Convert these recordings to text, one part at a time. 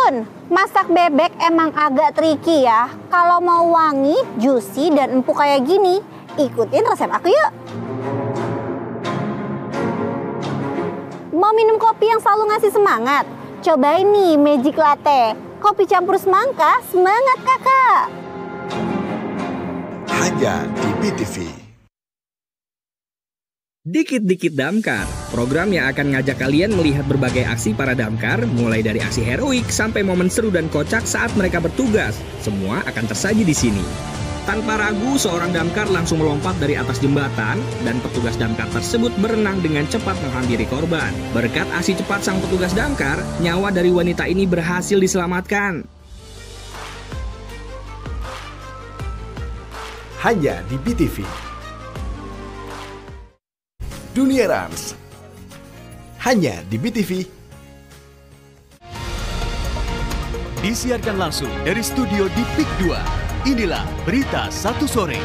Bun, masak bebek emang agak tricky ya. Kalau mau wangi, juicy, dan empuk kayak gini, ikutin resep aku yuk. Mau minum kopi yang selalu ngasih semangat? Cobain nih Magic Latte. Kopi campur semangka, semangat kakak. Hanya di BTV. Dikit-dikit Damkar, program yang akan ngajak kalian melihat berbagai aksi para damkar, mulai dari aksi heroik sampai momen seru dan kocak saat mereka bertugas. Semua akan tersaji di sini. Tanpa ragu, seorang damkar langsung melompat dari atas jembatan dan petugas damkar tersebut berenang dengan cepat menghampiri korban. Berkat aksi cepat sang petugas damkar, nyawa dari wanita ini berhasil diselamatkan. Hanya di BTV. Dunia Rans. Hanya di BTV. Disiarkan langsung dari studio di PIK 2. Inilah Berita 1 Sore.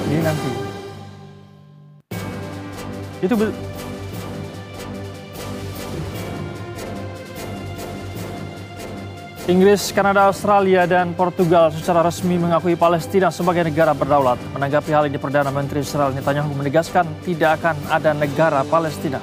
Ini nanti. Itu Inggris, Kanada, Australia, dan Portugal secara resmi mengakui Palestina sebagai negara berdaulat. Menanggapi hal ini, Perdana Menteri Israel Netanyahu menegaskan tidak akan ada negara Palestina.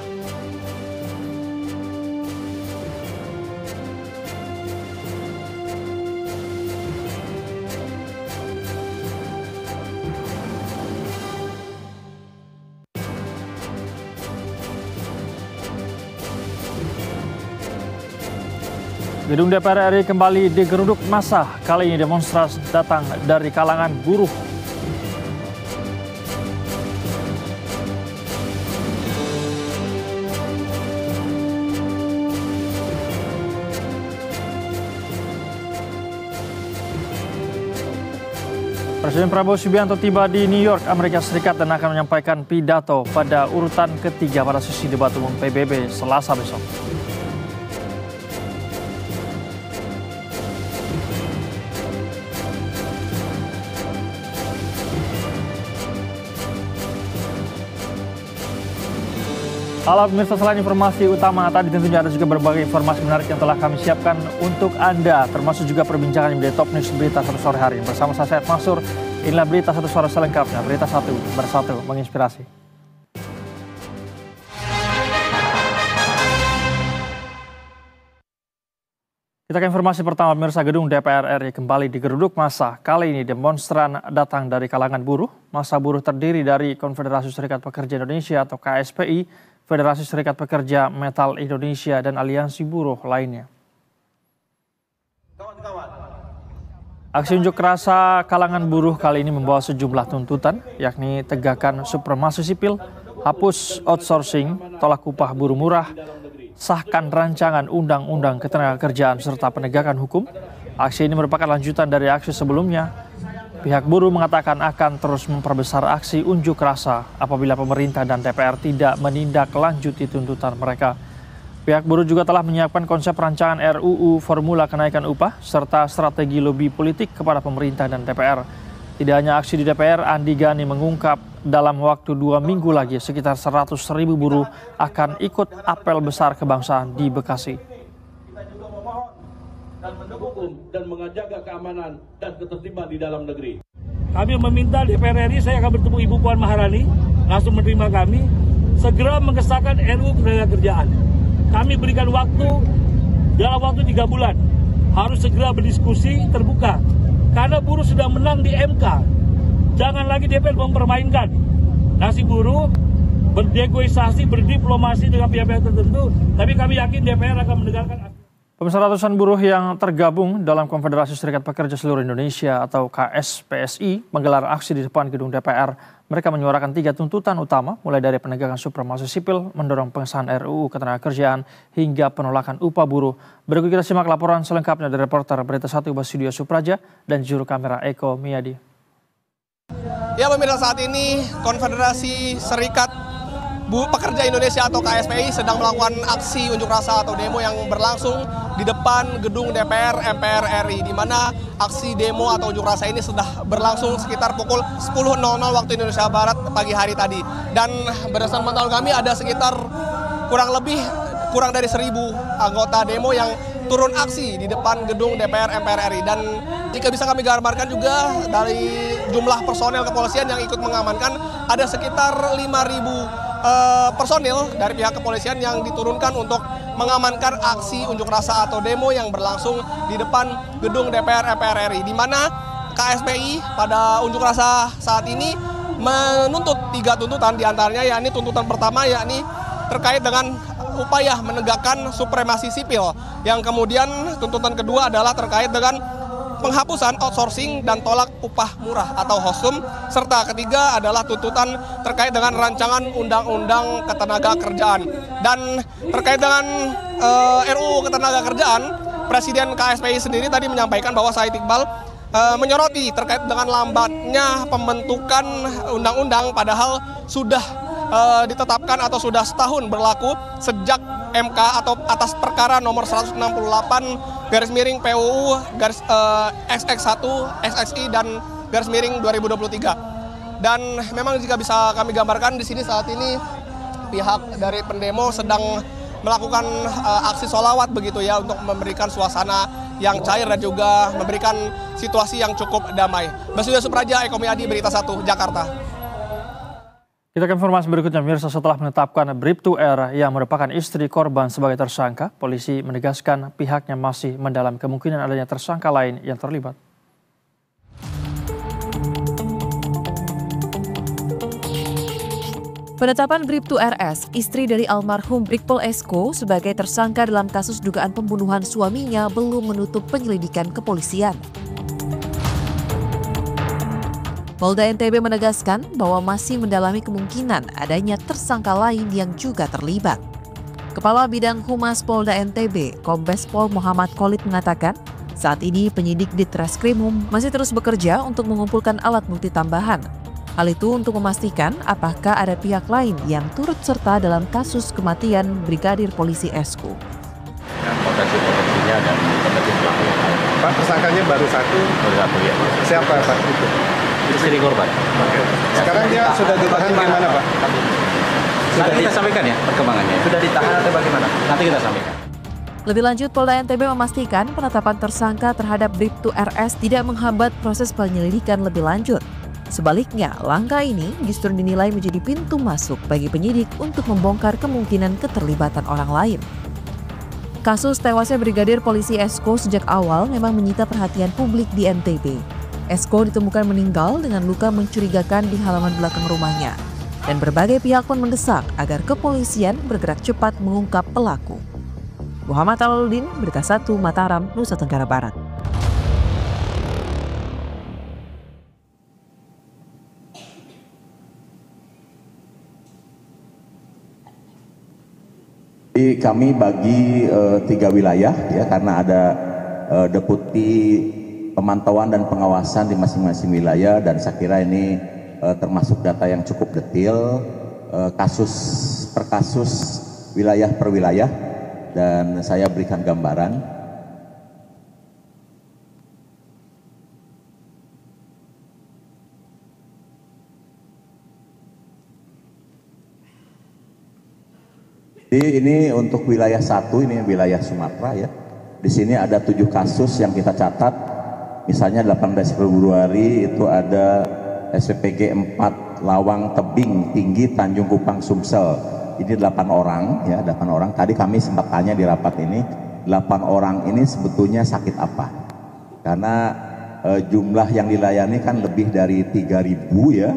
Gedung DPR RI kembali digeruduk massa. Kali ini demonstrasi datang dari kalangan buruh. Presiden Prabowo Subianto tiba di New York, Amerika Serikat dan akan menyampaikan pidato pada urutan ketiga pada sesi debat umum PBB Selasa besok. Halo pemirsa, selain informasi utama tadi tentunya ada juga berbagai informasi menarik yang telah kami siapkan untuk Anda, termasuk juga perbincangan yang menjadi top news berita 1 sore hari. Bersama saya Syed Mansur, inilah berita 1 sore selengkapnya. Berita 1 bersatu menginspirasi. Kita ke informasi pertama, pemirsa. Gedung DPR RI kembali digeruduk massa. Kali ini demonstran datang dari kalangan buruh. Massa buruh terdiri dari Konfederasi Serikat Pekerja Indonesia atau KSPI, Federasi Serikat Pekerja Metal Indonesia, dan aliansi buruh lainnya. Aksi unjuk rasa kalangan buruh kali ini membawa sejumlah tuntutan, yakni tegakkan supremasi sipil, hapus outsourcing, tolak upah buruh murah, sahkan rancangan undang-undang ketenagakerjaan, serta penegakan hukum. Aksi ini merupakan lanjutan dari aksi sebelumnya. Pihak buruh mengatakan akan terus memperbesar aksi unjuk rasa apabila pemerintah dan DPR tidak menindaklanjuti tuntutan mereka. Pihak buruh juga telah menyiapkan konsep rancangan RUU formula kenaikan upah serta strategi lobi politik kepada pemerintah dan DPR. Tidak hanya aksi di DPR, Andi Gani mengungkap dalam waktu 2 minggu lagi sekitar 100.000 buruh akan ikut apel besar kebangsaan di Bekasi. Dan mendukung dan menjaga keamanan dan ketertiban di dalam negeri. Kami meminta DPR RI, saya akan bertemu Ibu Puan Maharani, langsung menerima kami, segera mengesahkan RUU Ketenagakerjaan. Kami berikan waktu, dalam waktu 3 bulan, harus segera berdiskusi terbuka. Karena buruh sudah menang di MK, jangan lagi DPR mempermainkan. Nasib buruh bernegosiasi, berdiplomasi dengan pihak-pihak tertentu, tapi kami yakin DPR akan mendengarkan. Pemirsa, ratusan buruh yang tergabung dalam Konfederasi Serikat Pekerja Seluruh Indonesia atau KSPSI menggelar aksi di depan gedung DPR. Mereka menyuarakan 3 tuntutan utama, mulai dari penegakan supremasi sipil, mendorong pengesahan RUU Ketenagakerjaan, hingga penolakan upah buruh. Berikut kita simak laporan selengkapnya dari reporter Berita 1 Basudio Supraja dan juru kamera Eko Miyadi. Ya pemirsa, saat ini Konfederasi Serikat Pekerja Indonesia atau KSPI sedang melakukan aksi unjuk rasa atau demo yang berlangsung di depan gedung DPR MPR RI, di mana aksi demo atau unjuk rasa ini sudah berlangsung sekitar pukul 10.00 waktu Indonesia Barat pagi hari tadi. Dan berdasarkan pantauan kami ada sekitar kurang dari 1.000 anggota demo yang turun aksi di depan gedung DPR MPR RI. Dan jika bisa kami gambarkan juga dari jumlah personel kepolisian yang ikut mengamankan, ada sekitar 5.000 personil dari pihak kepolisian yang diturunkan untuk mengamankan aksi unjuk rasa atau demo yang berlangsung di depan gedung DPR MPR RI, di mana KSPI pada unjuk rasa saat ini menuntut 3 tuntutan, diantaranya yakni tuntutan pertama yakni terkait dengan upaya menegakkan supremasi sipil, yang kemudian tuntutan kedua adalah terkait dengan penghapusan outsourcing dan tolak upah murah atau HOSUM, serta ketiga adalah tuntutan terkait dengan rancangan undang-undang ketenagakerjaan. Dan terkait dengan RUU ketenagakerjaan, Presiden KSPI sendiri tadi menyampaikan bahwa Said Iqbal menyoroti terkait dengan lambatnya pembentukan undang-undang, padahal sudah ditetapkan atau sudah setahun berlaku sejak MK atau atas perkara nomor 168/PUU XX1 XXI dan /2023. Dan memang jika bisa kami gambarkan di sini saat ini pihak dari pendemo sedang melakukan aksi sholawat begitu ya, untuk memberikan suasana yang cair dan juga memberikan situasi yang cukup damai. Basuda Supraja, Eko Miadi, Berita 1, Jakarta. Kita ke informasi berikutnya, Mirsa. Setelah menetapkan Bribtu R yang merupakan istri korban sebagai tersangka, polisi menegaskan pihaknya masih mendalami kemungkinan adanya tersangka lain yang terlibat. Penetapan Bribtu RS, istri dari almarhum Brigpol Esko, sebagai tersangka dalam kasus dugaan pembunuhan suaminya belum menutup penyelidikan kepolisian. Polda NTB menegaskan bahwa masih mendalami kemungkinan adanya tersangka lain yang juga terlibat. Kepala Bidang Humas Polda NTB, Kombes Pol Muhammad Khalid mengatakan, saat ini penyidik di Treskrimum masih terus bekerja untuk mengumpulkan alat bukti tambahan. Hal itu untuk memastikan apakah ada pihak lain yang turut serta dalam kasus kematian Brigadir Polisi Esko. Potensinya dan potensi pelaku. Pak, tersangkanya baru satu ya. Siapa Pak itu? Istri korban. Oke. Sekarang dia sudah ditahan di mana Pak? Nanti kita sampaikan ya perkembangannya. Sudah ditahan atau bagaimana? Nanti kita sampaikan. Lebih lanjut, Polda NTB memastikan penetapan tersangka terhadap Bribtu RS tidak menghambat proses penyelidikan lebih lanjut. Sebaliknya, langkah ini justru dinilai menjadi pintu masuk bagi penyidik untuk membongkar kemungkinan keterlibatan orang lain. Kasus tewasnya Brigadir Polisi Esko sejak awal memang menyita perhatian publik di NTB. Esko ditemukan meninggal dengan luka mencurigakan di halaman belakang rumahnya. Dan berbagai pihak pun mendesak agar kepolisian bergerak cepat mengungkap pelaku. Muhammad Alaluddin, Berita 1, Mataram, Nusa Tenggara Barat. Jadi kami bagi 3 wilayah ya, karena ada deputi pemantauan dan pengawasan di masing-masing wilayah, dan saya kira ini termasuk data yang cukup detail, kasus per kasus, wilayah per wilayah, dan saya berikan gambaran. Jadi ini untuk wilayah 1, ini wilayah Sumatera ya. Di sini ada 7 kasus yang kita catat. Misalnya 18 Februari itu ada SPPG 4 Lawang Tebing Tinggi Tanjung Kupang Sumsel. Ini 8 orang ya, 8 orang. Tadi kami sempat tanya di rapat ini, 8 orang ini sebetulnya sakit apa? Karena jumlah yang dilayani kan lebih dari 3.000 ya.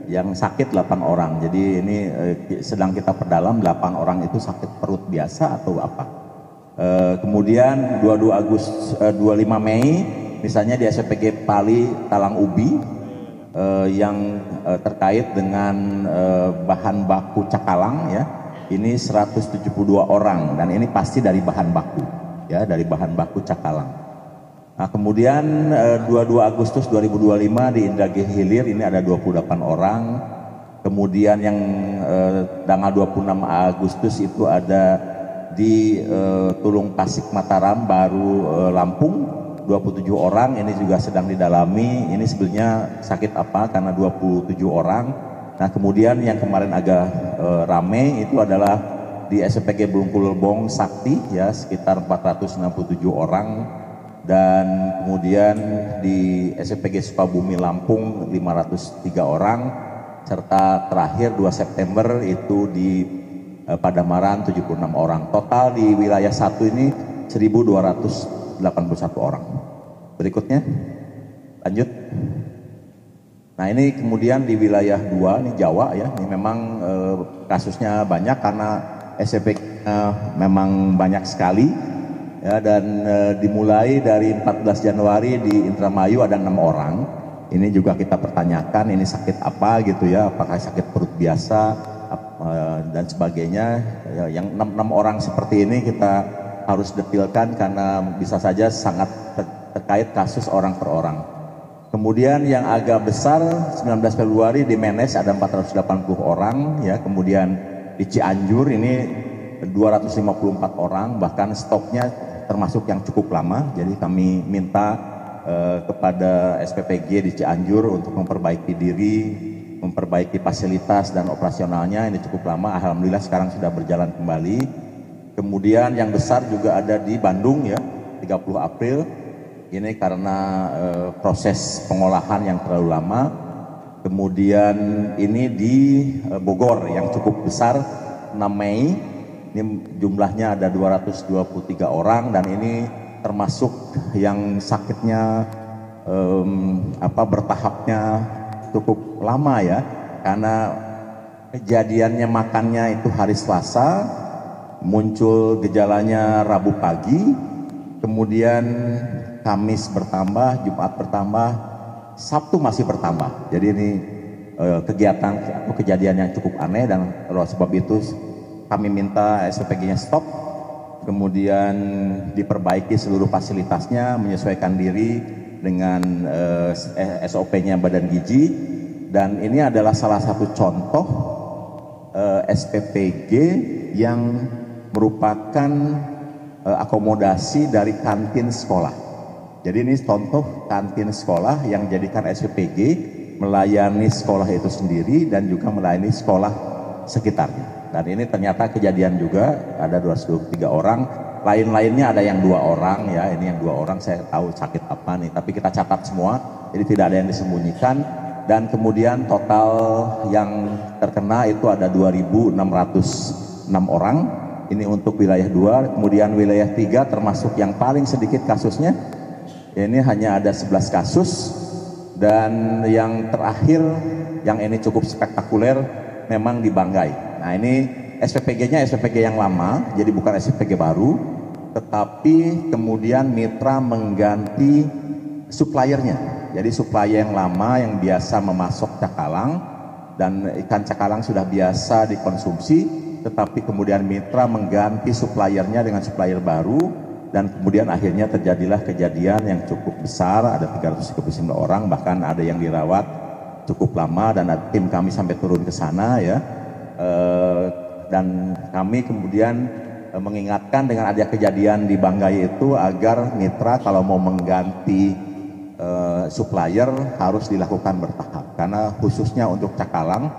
Yang sakit 8 orang, jadi ini sedang kita perdalam 8 orang itu sakit perut biasa atau apa. Kemudian 25 Mei misalnya di SPG Pali Talang Ubi yang terkait dengan bahan baku cakalang ya, ini 172 orang dan ini pasti dari bahan baku ya, dari bahan baku cakalang. Nah, kemudian 22 Agustus 2025 di Indragiri Hilir ini ada 28 orang. Kemudian yang tanggal 26 Agustus itu ada di Tulung Pasik Mataram, baru Lampung, 27 orang, ini juga sedang didalami. Ini sebenarnya sakit apa karena 27 orang. Nah kemudian yang kemarin agak rame itu adalah di SPG Bungkul Lebong Sakti ya, sekitar 467 orang. Dan kemudian di SPG Sukabumi Lampung 503 orang. Serta terakhir 2 September itu di Padamaran 76 orang. Total di wilayah 1 ini 1.281 orang. Berikutnya, lanjut. Nah ini kemudian di wilayah 2, ini Jawa ya, ini memang kasusnya banyak karena SPG memang banyak sekali. Ya, dan dimulai dari 14 Januari di Indramayu ada 6 orang. Ini juga kita pertanyakan ini sakit apa gitu ya, apakah sakit perut biasa dan sebagainya. Yang 6 orang seperti ini kita harus detilkan karena bisa saja sangat terkait kasus orang per orang. Kemudian yang agak besar 19 Februari di Menes ada 480 orang ya, kemudian di Cianjur ini 254 orang, bahkan stoknya termasuk yang cukup lama. Jadi kami minta kepada SPPG di Cianjur untuk memperbaiki diri, memperbaiki fasilitas dan operasionalnya. Ini cukup lama, alhamdulillah sekarang sudah berjalan kembali. Kemudian yang besar juga ada di Bandung ya, 30 April. Ini karena proses pengolahan yang terlalu lama. Kemudian ini di Bogor yang cukup besar, 6 Mei. Ini jumlahnya ada 223 orang dan ini termasuk yang sakitnya bertahapnya cukup lama ya, karena kejadiannya makannya itu hari Selasa, muncul gejalanya Rabu pagi, kemudian Kamis bertambah, Jumat bertambah, Sabtu masih bertambah. Jadi ini kegiatan atau kejadian yang cukup aneh, dan oleh sebab itu kami minta SPPG-nya stop. Kemudian diperbaiki seluruh fasilitasnya, menyesuaikan diri dengan SOP-nya Badan Gizi. Dan ini adalah salah satu contoh SPPG yang merupakan akomodasi dari kantin sekolah. Jadi ini contoh kantin sekolah yang jadikan SPPG melayani sekolah itu sendiri dan juga melayani sekolah sekitarnya. Dan ini ternyata kejadian juga, ada 223 orang, lain-lainnya ada yang 2 orang ya, ini yang 2 orang saya tahu sakit apa nih, tapi kita catat semua, jadi tidak ada yang disembunyikan. Dan kemudian total yang terkena itu ada 2.606 orang, ini untuk wilayah 2, kemudian wilayah 3 termasuk yang paling sedikit kasusnya, ini hanya ada 11 kasus, dan yang terakhir, yang ini cukup spektakuler, memang di Banggai. Nah ini SPPG-nya SPPG yang lama, jadi bukan SPPG baru, tetapi kemudian mitra mengganti suppliernya. Jadi supplier yang lama yang biasa memasok cakalang, dan ikan cakalang sudah biasa dikonsumsi, tetapi kemudian mitra mengganti suppliernya dengan supplier baru, dan kemudian akhirnya terjadilah kejadian yang cukup besar, ada 339 orang, bahkan ada yang dirawat cukup lama, dan tim kami sampai turun ke sana ya. Dan kami kemudian mengingatkan dengan ada kejadian di Banggai itu agar mitra kalau mau mengganti supplier harus dilakukan bertahap, karena khususnya untuk cakalang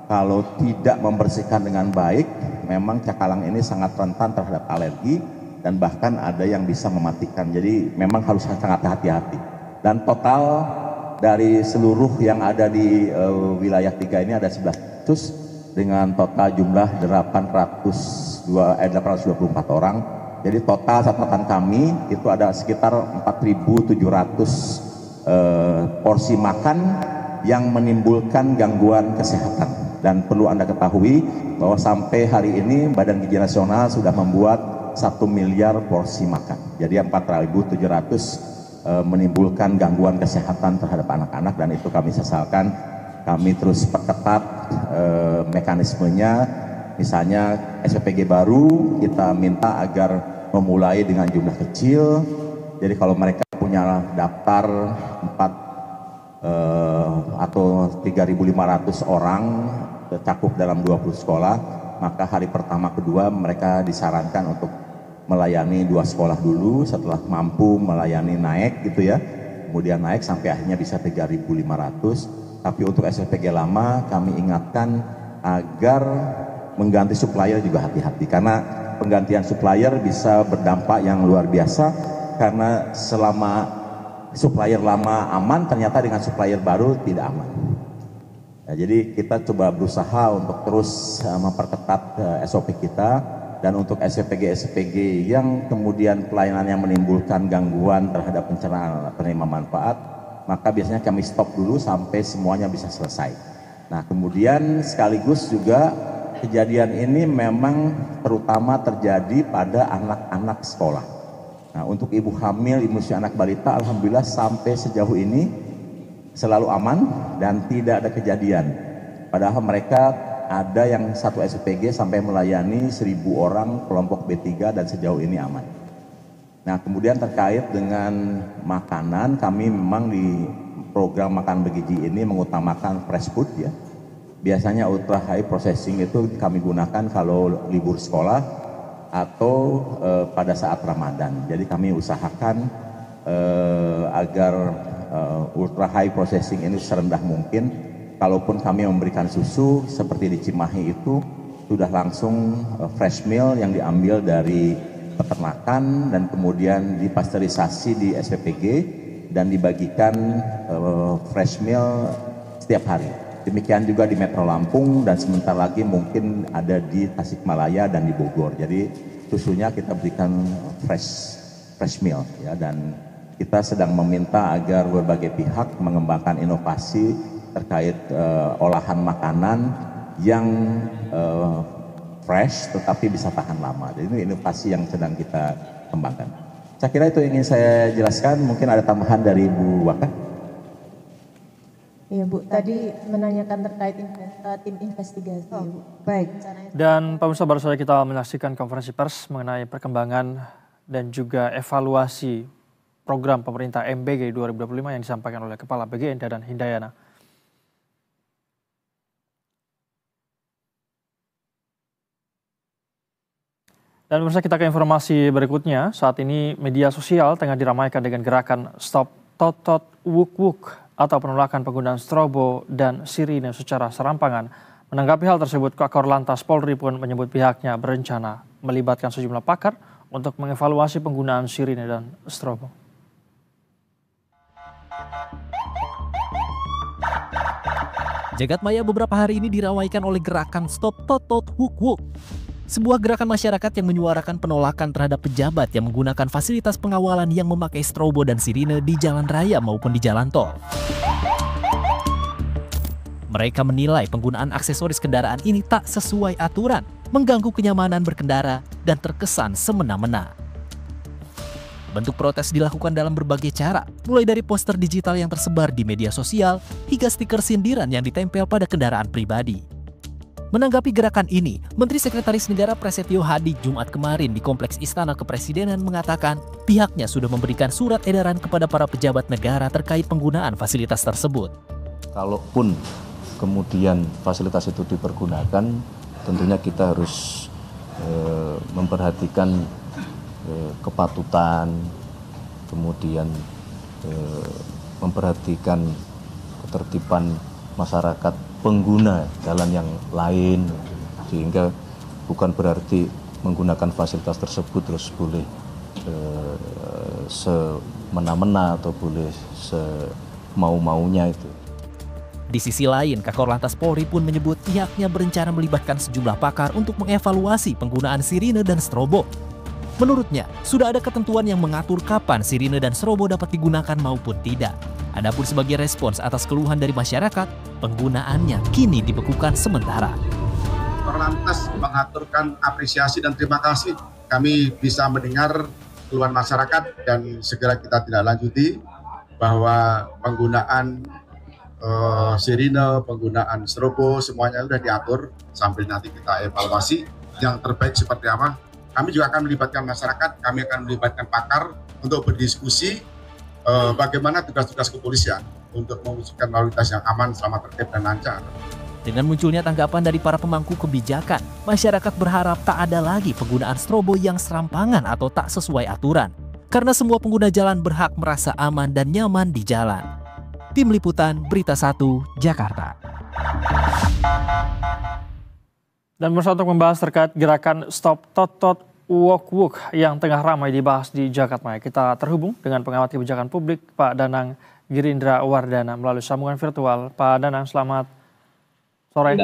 kalau tidak membersihkan dengan baik memang cakalang ini sangat rentan terhadap alergi dan bahkan ada yang bisa mematikan. Jadi memang harus sangat hati-hati. Dan total dari seluruh yang ada di wilayah 3 ini ada 11 kasus dengan total jumlah 824 orang. Jadi total catatan kami itu ada sekitar 4.700 porsi makan yang menimbulkan gangguan kesehatan. Dan perlu Anda ketahui bahwa sampai hari ini Badan Gizi Nasional sudah membuat 1 miliar porsi makan. Jadi 4.700 menimbulkan gangguan kesehatan terhadap anak-anak, dan itu kami sesalkan. Kami terus perketat mekanismenya, misalnya SPPG baru kita minta agar memulai dengan jumlah kecil. Jadi kalau mereka punya daftar 4 atau 3.500 orang cakup dalam 20 sekolah, maka hari pertama kedua mereka disarankan untuk melayani 2 sekolah dulu, setelah mampu melayani naik gitu ya, kemudian naik sampai akhirnya bisa 3.500. Tapi untuk SFPG lama kami ingatkan agar mengganti supplier juga hati-hati, karena penggantian supplier bisa berdampak yang luar biasa, karena selama supplier lama aman, ternyata dengan supplier baru tidak aman. Ya, jadi kita coba berusaha untuk terus memperketat SOP kita. Dan untuk SPG yang kemudian pelayanannya menimbulkan gangguan terhadap pencernaan penerima manfaat, maka biasanya kami stop dulu sampai semuanya bisa selesai. Nah, kemudian sekaligus juga kejadian ini memang terutama terjadi pada anak-anak sekolah. Nah, untuk ibu hamil, ibu usia anak balita, alhamdulillah sampai sejauh ini selalu aman dan tidak ada kejadian. Padahal mereka ada yang satu SPG sampai melayani 1.000 orang kelompok B3 dan sejauh ini aman. Nah, kemudian terkait dengan makanan, kami memang di program makan bergizi ini mengutamakan fresh food ya. Biasanya ultra high processing itu kami gunakan kalau libur sekolah atau pada saat Ramadan. Jadi kami usahakan agar ultra high processing ini serendah mungkin. Kalaupun kami memberikan susu seperti di Cimahi itu sudah langsung fresh meal yang diambil dari peternakan dan kemudian dipasteurisasi di SPPG dan dibagikan fresh meal setiap hari. Demikian juga di Metro Lampung dan sebentar lagi mungkin ada di Tasikmalaya dan di Bogor. Jadi susunya kita berikan fresh meal ya, dan kita sedang meminta agar berbagai pihak mengembangkan inovasi terkait olahan makanan yang fresh tetapi bisa tahan lama. Jadi ini inovasi yang sedang kita kembangkan. Saya kira itu yang ingin saya jelaskan. Mungkin ada tambahan dari Bu Waka. Iya Bu, tadi menanyakan terkait tim investigasi. Baik. Dan pemirsa, baru saja kita menyaksikan konferensi pers mengenai perkembangan dan juga evaluasi program pemerintah MBG 2025 yang disampaikan oleh Kepala BGN Dadan Hindayana. Dan pemirsa, kita ke informasi berikutnya. Saat ini media sosial tengah diramaikan dengan gerakan Stop Totot Wuk Wuk atau penolakan penggunaan strobo dan sirine secara serampangan. Menanggapi hal tersebut, Kakor Lantas Polri pun menyebut pihaknya berencana melibatkan sejumlah pakar untuk mengevaluasi penggunaan sirine dan strobo. Jagat maya beberapa hari ini diramaikan oleh gerakan Stop Totot Wuk Wuk. Sebuah gerakan masyarakat yang menyuarakan penolakan terhadap pejabat yang menggunakan fasilitas pengawalan yang memakai strobo dan sirine di jalan raya maupun di jalan tol. Mereka menilai penggunaan aksesoris kendaraan ini tak sesuai aturan, mengganggu kenyamanan berkendara, dan terkesan semena-mena. Bentuk protes dilakukan dalam berbagai cara, mulai dari poster digital yang tersebar di media sosial, hingga stiker sindiran yang ditempel pada kendaraan pribadi. Menanggapi gerakan ini, Menteri Sekretaris Negara Prasetyo Hadi Jumat kemarin di Kompleks Istana Kepresidenan mengatakan pihaknya sudah memberikan surat edaran kepada para pejabat negara terkait penggunaan fasilitas tersebut. Kalaupun kemudian fasilitas itu dipergunakan, tentunya kita harus memperhatikan kepatutan, kemudian memperhatikan ketertiban masyarakat pengguna jalan yang lain, sehingga bukan berarti menggunakan fasilitas tersebut terus boleh semena-mena atau boleh semau-maunya itu. Di sisi lain, Kakor Lantas Polri pun menyebut pihaknya berencana melibatkan sejumlah pakar untuk mengevaluasi penggunaan sirine dan strobo. Menurutnya, sudah ada ketentuan yang mengatur kapan sirine dan strobo dapat digunakan maupun tidak. Adapun sebagai respons atas keluhan dari masyarakat, penggunaannya kini dibekukan sementara. Korlantas mengaturkan apresiasi dan terima kasih. Kami bisa mendengar keluhan masyarakat dan segera kita tidak lanjuti bahwa penggunaan sirine, penggunaan strobo, semuanya sudah diatur sambil nanti kita evaluasi yang terbaik seperti apa. Kami juga akan melibatkan masyarakat, kami akan melibatkan pakar untuk berdiskusi bagaimana tugas-tugas kepolisian untuk mewujudkan lalu lintas yang aman, selamat, tertib, dan lancar. Dengan munculnya tanggapan dari para pemangku kebijakan, masyarakat berharap tak ada lagi penggunaan strobo yang serampangan atau tak sesuai aturan. Karena semua pengguna jalan berhak merasa aman dan nyaman di jalan. Tim Liputan Berita 1, Jakarta. Dan bersama untuk membahas terkait gerakan Stop Tot Walk Walk yang tengah ramai dibahas di Jakarta, kita terhubung dengan pengamat kebijakan publik Pak Danang Girindra Wardana melalui sambungan virtual. Pak Danang, selamat sore.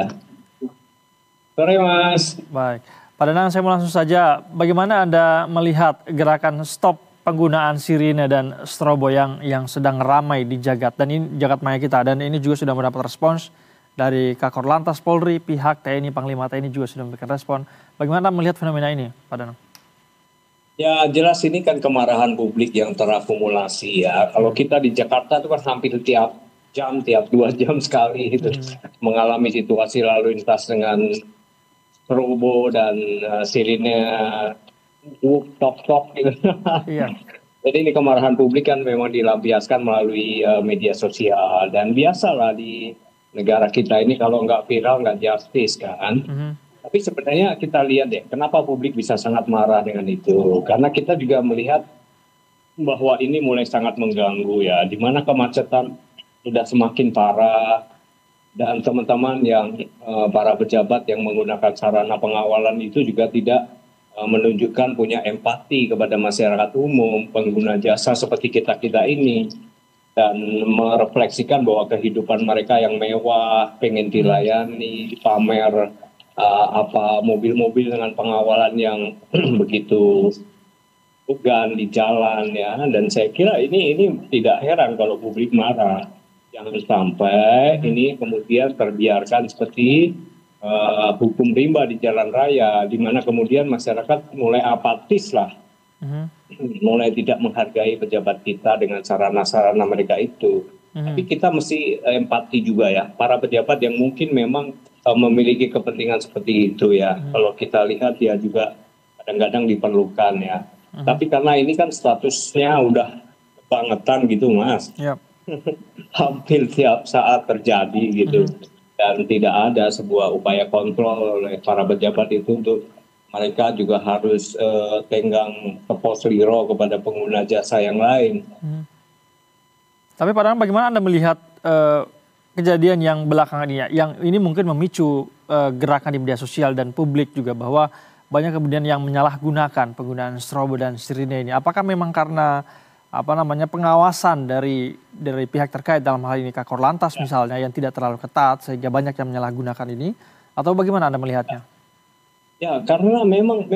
Sore, Mas. Baik. Pak Danang, saya mau langsung saja, bagaimana Anda melihat gerakan stop penggunaan sirine dan strobo yang sedang ramai di Jagat Maya kita, dan ini juga sudah mendapat respons dari Kakor Lantas Polri, pihak TNI, Panglima TNI juga sudah memberikan respon. Bagaimana Anda melihat fenomena ini, Pak Danang? Ya, jelas ini kan kemarahan publik yang terakumulasi ya. Kalau kita di Jakarta itu kan hampir tiap 2 jam sekali itu mengalami situasi lalu lintas dengan strobo dan sirine tok gitu. Iya. Jadi ini kemarahan publik kan memang dilampiaskan melalui media sosial, dan biasalah di negara kita ini kalau nggak viral nggak justice kan. Tapi sebenarnya kita lihat deh, kenapa publik bisa sangat marah dengan itu? Karena kita juga melihat bahwa ini mulai sangat mengganggu ya, di mana kemacetan sudah semakin parah, dan teman-teman yang para pejabat yang menggunakan sarana pengawalan itu juga tidak menunjukkan punya empati kepada masyarakat umum, pengguna jasa seperti kita-kita ini, dan merefleksikan bahwa kehidupan mereka yang mewah, pengen dilayani, pamer mobil-mobil dengan pengawalan yang begitu bukan di jalan ya. Dan saya kira ini tidak heran kalau publik marah. Jangan sampai ini kemudian terbiarkan seperti hukum rimba di jalan raya, di mana kemudian masyarakat mulai apatis lah, mulai tidak menghargai pejabat kita dengan sarana-sarana mereka itu. Tapi kita mesti empati juga ya, para pejabat yang mungkin memang memiliki kepentingan seperti itu ya. Kalau kita lihat ya juga kadang-kadang diperlukan ya. Tapi karena ini kan statusnya udah kebangetan gitu, Mas. Hampir tiap saat terjadi gitu. Dan tidak ada sebuah upaya kontrol oleh para pejabat itu untuk mereka juga harus tenggang tepos liro kepada pengguna jasa yang lain. Tapi Pak Danang, bagaimana Anda melihat kejadian yang belakangan ini, yang ini mungkin memicu gerakan di media sosial dan publik juga, bahwa banyak kemudian yang menyalahgunakan penggunaan strobo dan sirine ini? Apakah memang karena pengawasan dari pihak terkait, dalam hal ini Kakor Lantas misalnya, yang tidak terlalu ketat sehingga banyak yang menyalahgunakan ini, atau bagaimana Anda melihatnya? Ya, karena memang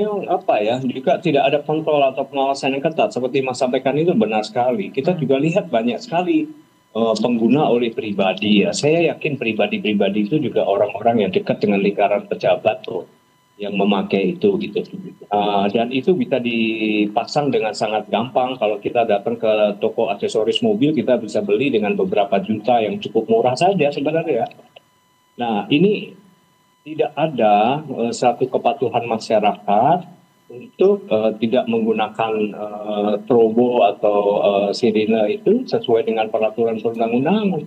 juga tidak ada kontrol atau pengawasan yang ketat. Seperti Mas sampaikan itu benar sekali. Kita juga lihat banyak sekali pengguna oleh pribadi ya. Saya yakin pribadi-pribadi itu juga orang-orang yang dekat dengan lingkaran pejabat tuh yang memakai itu gitu. Dan itu bisa dipasang dengan sangat gampang. Kalau kita datang ke toko aksesoris mobil, kita bisa beli dengan beberapa juta yang cukup murah saja sebenarnya. Nah, ini tidak ada satu kepatuhan masyarakat untuk tidak menggunakan strobo atau sirine itu sesuai dengan peraturan perundang-undangan.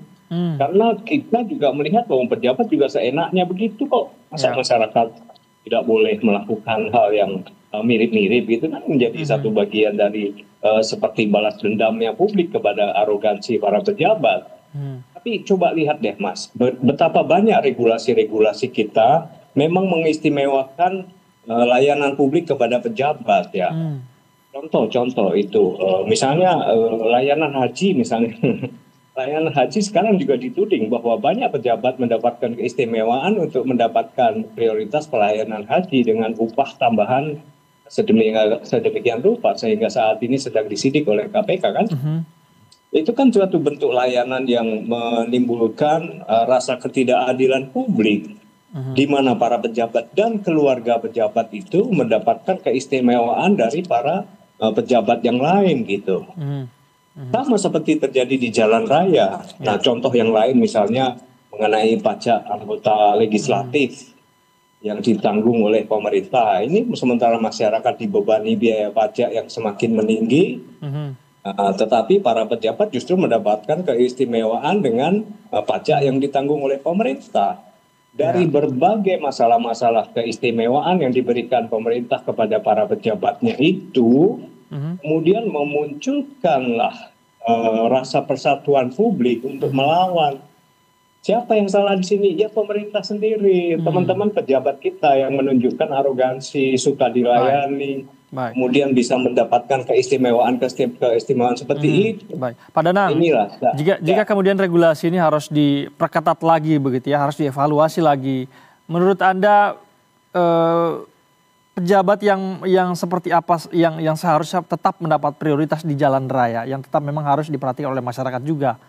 Karena kita juga melihat bahwa pejabat juga seenaknya begitu kok. Masa masyarakat tidak boleh melakukan hal yang mirip-mirip gitu kan, menjadi satu bagian dari seperti balas dendamnya publik kepada arogansi para pejabat. Tapi coba lihat deh Mas, betapa banyak regulasi-regulasi kita memang mengistimewakan layanan publik kepada pejabat ya. Contoh itu, misalnya layanan haji misalnya. Layanan haji sekarang juga dituding bahwa banyak pejabat mendapatkan keistimewaan untuk mendapatkan prioritas pelayanan haji dengan upah tambahan sedemikian rupa, sehingga saat ini sedang disidik oleh KPK kan. Itu kan suatu bentuk layanan yang menimbulkan rasa ketidakadilan publik, di mana para pejabat dan keluarga pejabat itu mendapatkan keistimewaan dari para pejabat yang lain gitu. Sama seperti terjadi di jalan raya. Nah, contoh yang lain misalnya mengenai pajak anggota legislatif yang ditanggung oleh pemerintah. Ini sementara masyarakat dibebani biaya pajak yang semakin meninggi, tetapi para pejabat justru mendapatkan keistimewaan dengan pajak yang ditanggung oleh pemerintah. dari berbagai masalah-masalah keistimewaan yang diberikan pemerintah kepada para pejabatnya itu, kemudian memunculkanlah rasa persatuan publik untuk melawan. Siapa yang salah di sini? Ya pemerintah sendiri, teman-teman pejabat kita yang menunjukkan arogansi, suka dilayani, kemudian bisa mendapatkan keistimewaan seperti itu. Baik, Pak Danang, jika kemudian regulasi ini harus diperketat lagi begitu ya, harus dievaluasi lagi. Menurut Anda pejabat yang seperti apa yang seharusnya tetap mendapat prioritas di jalan raya, yang tetap memang harus diperhatikan oleh masyarakat juga?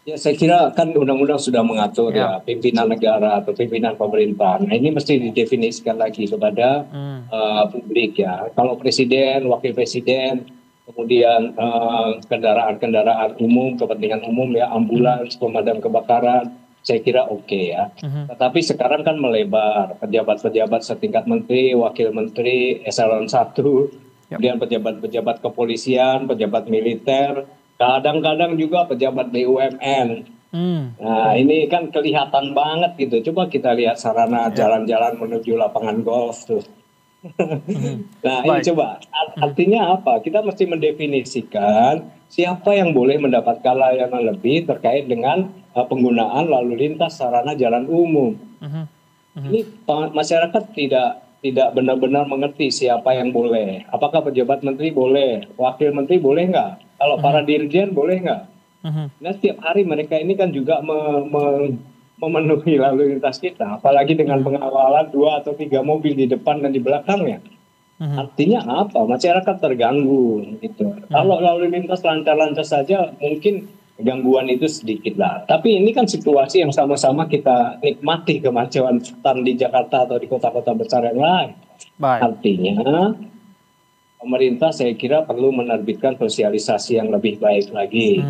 Ya, saya kira kan undang-undang sudah mengatur ya pimpinan negara atau pimpinan pemerintahan. Nah, ini mesti didefinisikan lagi kepada publik ya. Kalau presiden, wakil presiden, kemudian kendaraan-kendaraan umum, kepentingan umum ya, ambulans, pemadam kebakaran, saya kira oke ya. Tetapi sekarang kan melebar, pejabat-pejabat setingkat menteri, wakil menteri, eselon 1, kemudian pejabat-pejabat kepolisian, pejabat militer, kadang-kadang juga pejabat BUMN. Nah, ini kan kelihatan banget gitu. Coba kita lihat sarana jalan-jalan menuju lapangan golf tuh. Nah, ini coba. Artinya apa? Kita mesti mendefinisikan siapa yang boleh mendapatkan layanan lebih terkait dengan penggunaan lalu lintas sarana jalan umum. Ini masyarakat tidak benar-benar mengerti siapa yang boleh. Apakah pejabat menteri boleh? Wakil menteri boleh nggak? Kalau para dirjen boleh nggak? Nah, setiap hari mereka ini kan juga memenuhi lalu lintas kita, apalagi dengan pengawalan 2 atau 3 mobil di depan dan di belakangnya. Artinya apa? Masyarakat terganggu gitu. Kalau lalu lintas lancar-lancar saja mungkin gangguan itu sedikit lah. Tapi ini kan situasi yang sama-sama kita nikmati kemacetan di Jakarta atau di kota-kota besar yang lain. Artinya pemerintah saya kira perlu menerbitkan sosialisasi yang lebih baik lagi.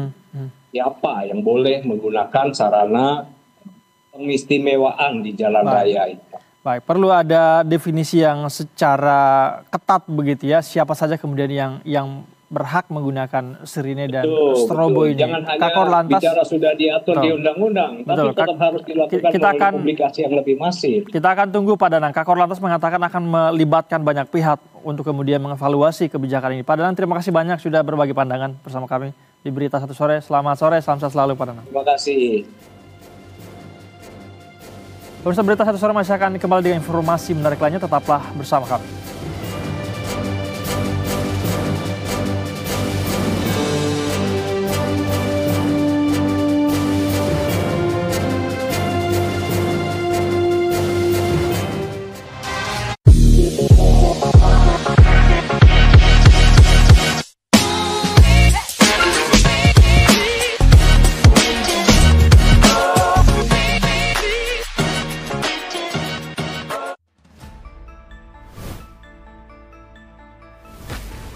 Siapa yang boleh menggunakan sarana pengistimewaan di jalan raya itu. Baik, perlu ada definisi yang secara ketat begitu ya. Siapa saja kemudian yang berhak menggunakan sirine dan strobo ini. Jangan hanya bicara sudah diatur di undang-undang, tapi tetap harus dilakukan melalui publikasi yang lebih masif. Kita akan tunggu Pak Danang. Kakor Lantas mengatakan akan melibatkan banyak pihak untuk kemudian mengevaluasi kebijakan ini. Pak Danang, terima kasih banyak sudah berbagi pandangan bersama kami di Berita 1 Sore. Selamat sore, salam sehat selalu Pak Danang. Terima kasih. Pemirsa Berita 1 Sore masih akan kembali dengan informasi menarik lainnya, tetaplah bersama kami.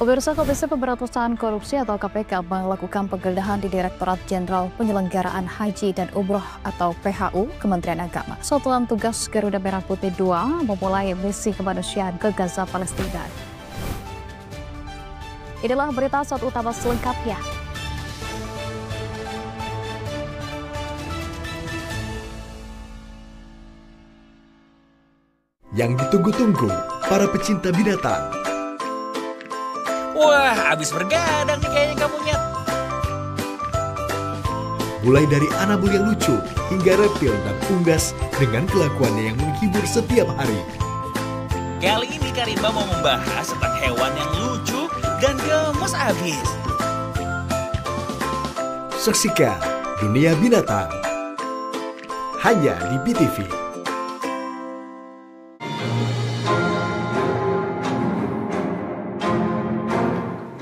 Pemirsa, Komisi Pemberantasan Korupsi atau KPK melakukan penggeledahan di Direktorat Jenderal Penyelenggaraan Haji dan Umroh atau PHU Kementerian Agama. Satuan Tugas Garuda Merah Putih 2 memulai misi kemanusiaan ke Gaza, Palestina. Inilah berita saat utama selengkapnya. Yang ditunggu-tunggu para pecinta binatang. Wah, abis bergadang nih kayaknya kamu, Nyet. Mulai dari anabul yang lucu hingga reptil dan unggas dengan kelakuannya yang menghibur setiap hari. Kali ini Karimba mau membahas tentang hewan yang lucu dan gemes abis. Saksikan Dunia Binatang hanya di BTV.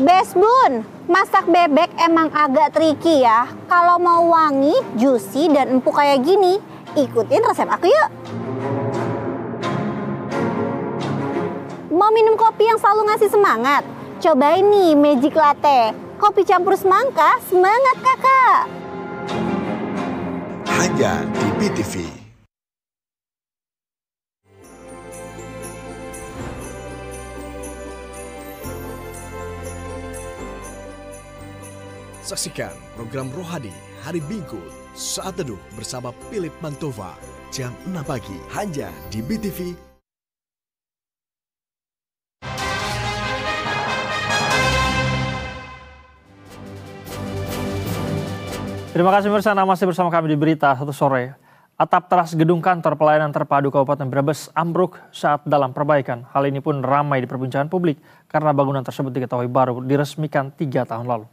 Bes Bun, masak bebek emang agak tricky ya. Kalau mau wangi, juicy, dan empuk kayak gini, ikutin resep aku yuk. Mau minum kopi yang selalu ngasih semangat? Cobain nih Magic Latte. Kopi campur semangka, semangat kakak. Hanya di BTV. Saksikan program Rohani hari Minggu Saat Teduh bersama Philip Mantova. jam 6 pagi. Hanya di BTV. Terima kasih pemirsa, Anda masih bersama kami di Berita Satu Sore. Atap teras gedung kantor pelayanan terpadu Kabupaten Brebes ambruk saat dalam perbaikan. Hal ini pun ramai diperbincangkan publik karena bangunan tersebut diketahui baru diresmikan 3 tahun lalu.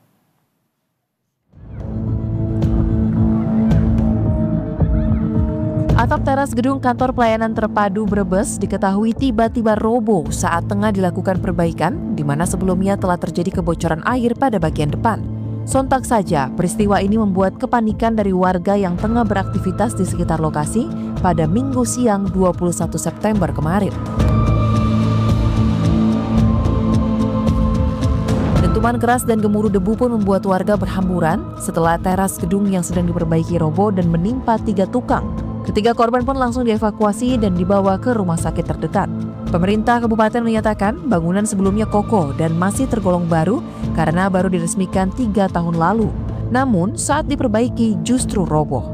Atap teras gedung kantor pelayanan terpadu Brebes diketahui tiba-tiba roboh saat tengah dilakukan perbaikan, di mana sebelumnya telah terjadi kebocoran air pada bagian depan. Sontak saja, peristiwa ini membuat kepanikan dari warga yang tengah beraktivitas di sekitar lokasi pada Minggu siang 21 September kemarin. Dentuman keras dan gemuruh debu pun membuat warga berhamburan setelah teras gedung yang sedang diperbaiki roboh dan menimpa 3 tukang. Ketiga korban pun langsung dievakuasi dan dibawa ke rumah sakit terdekat. Pemerintah kabupaten menyatakan bangunan sebelumnya kokoh dan masih tergolong baru karena baru diresmikan 3 tahun lalu. Namun saat diperbaiki justru roboh.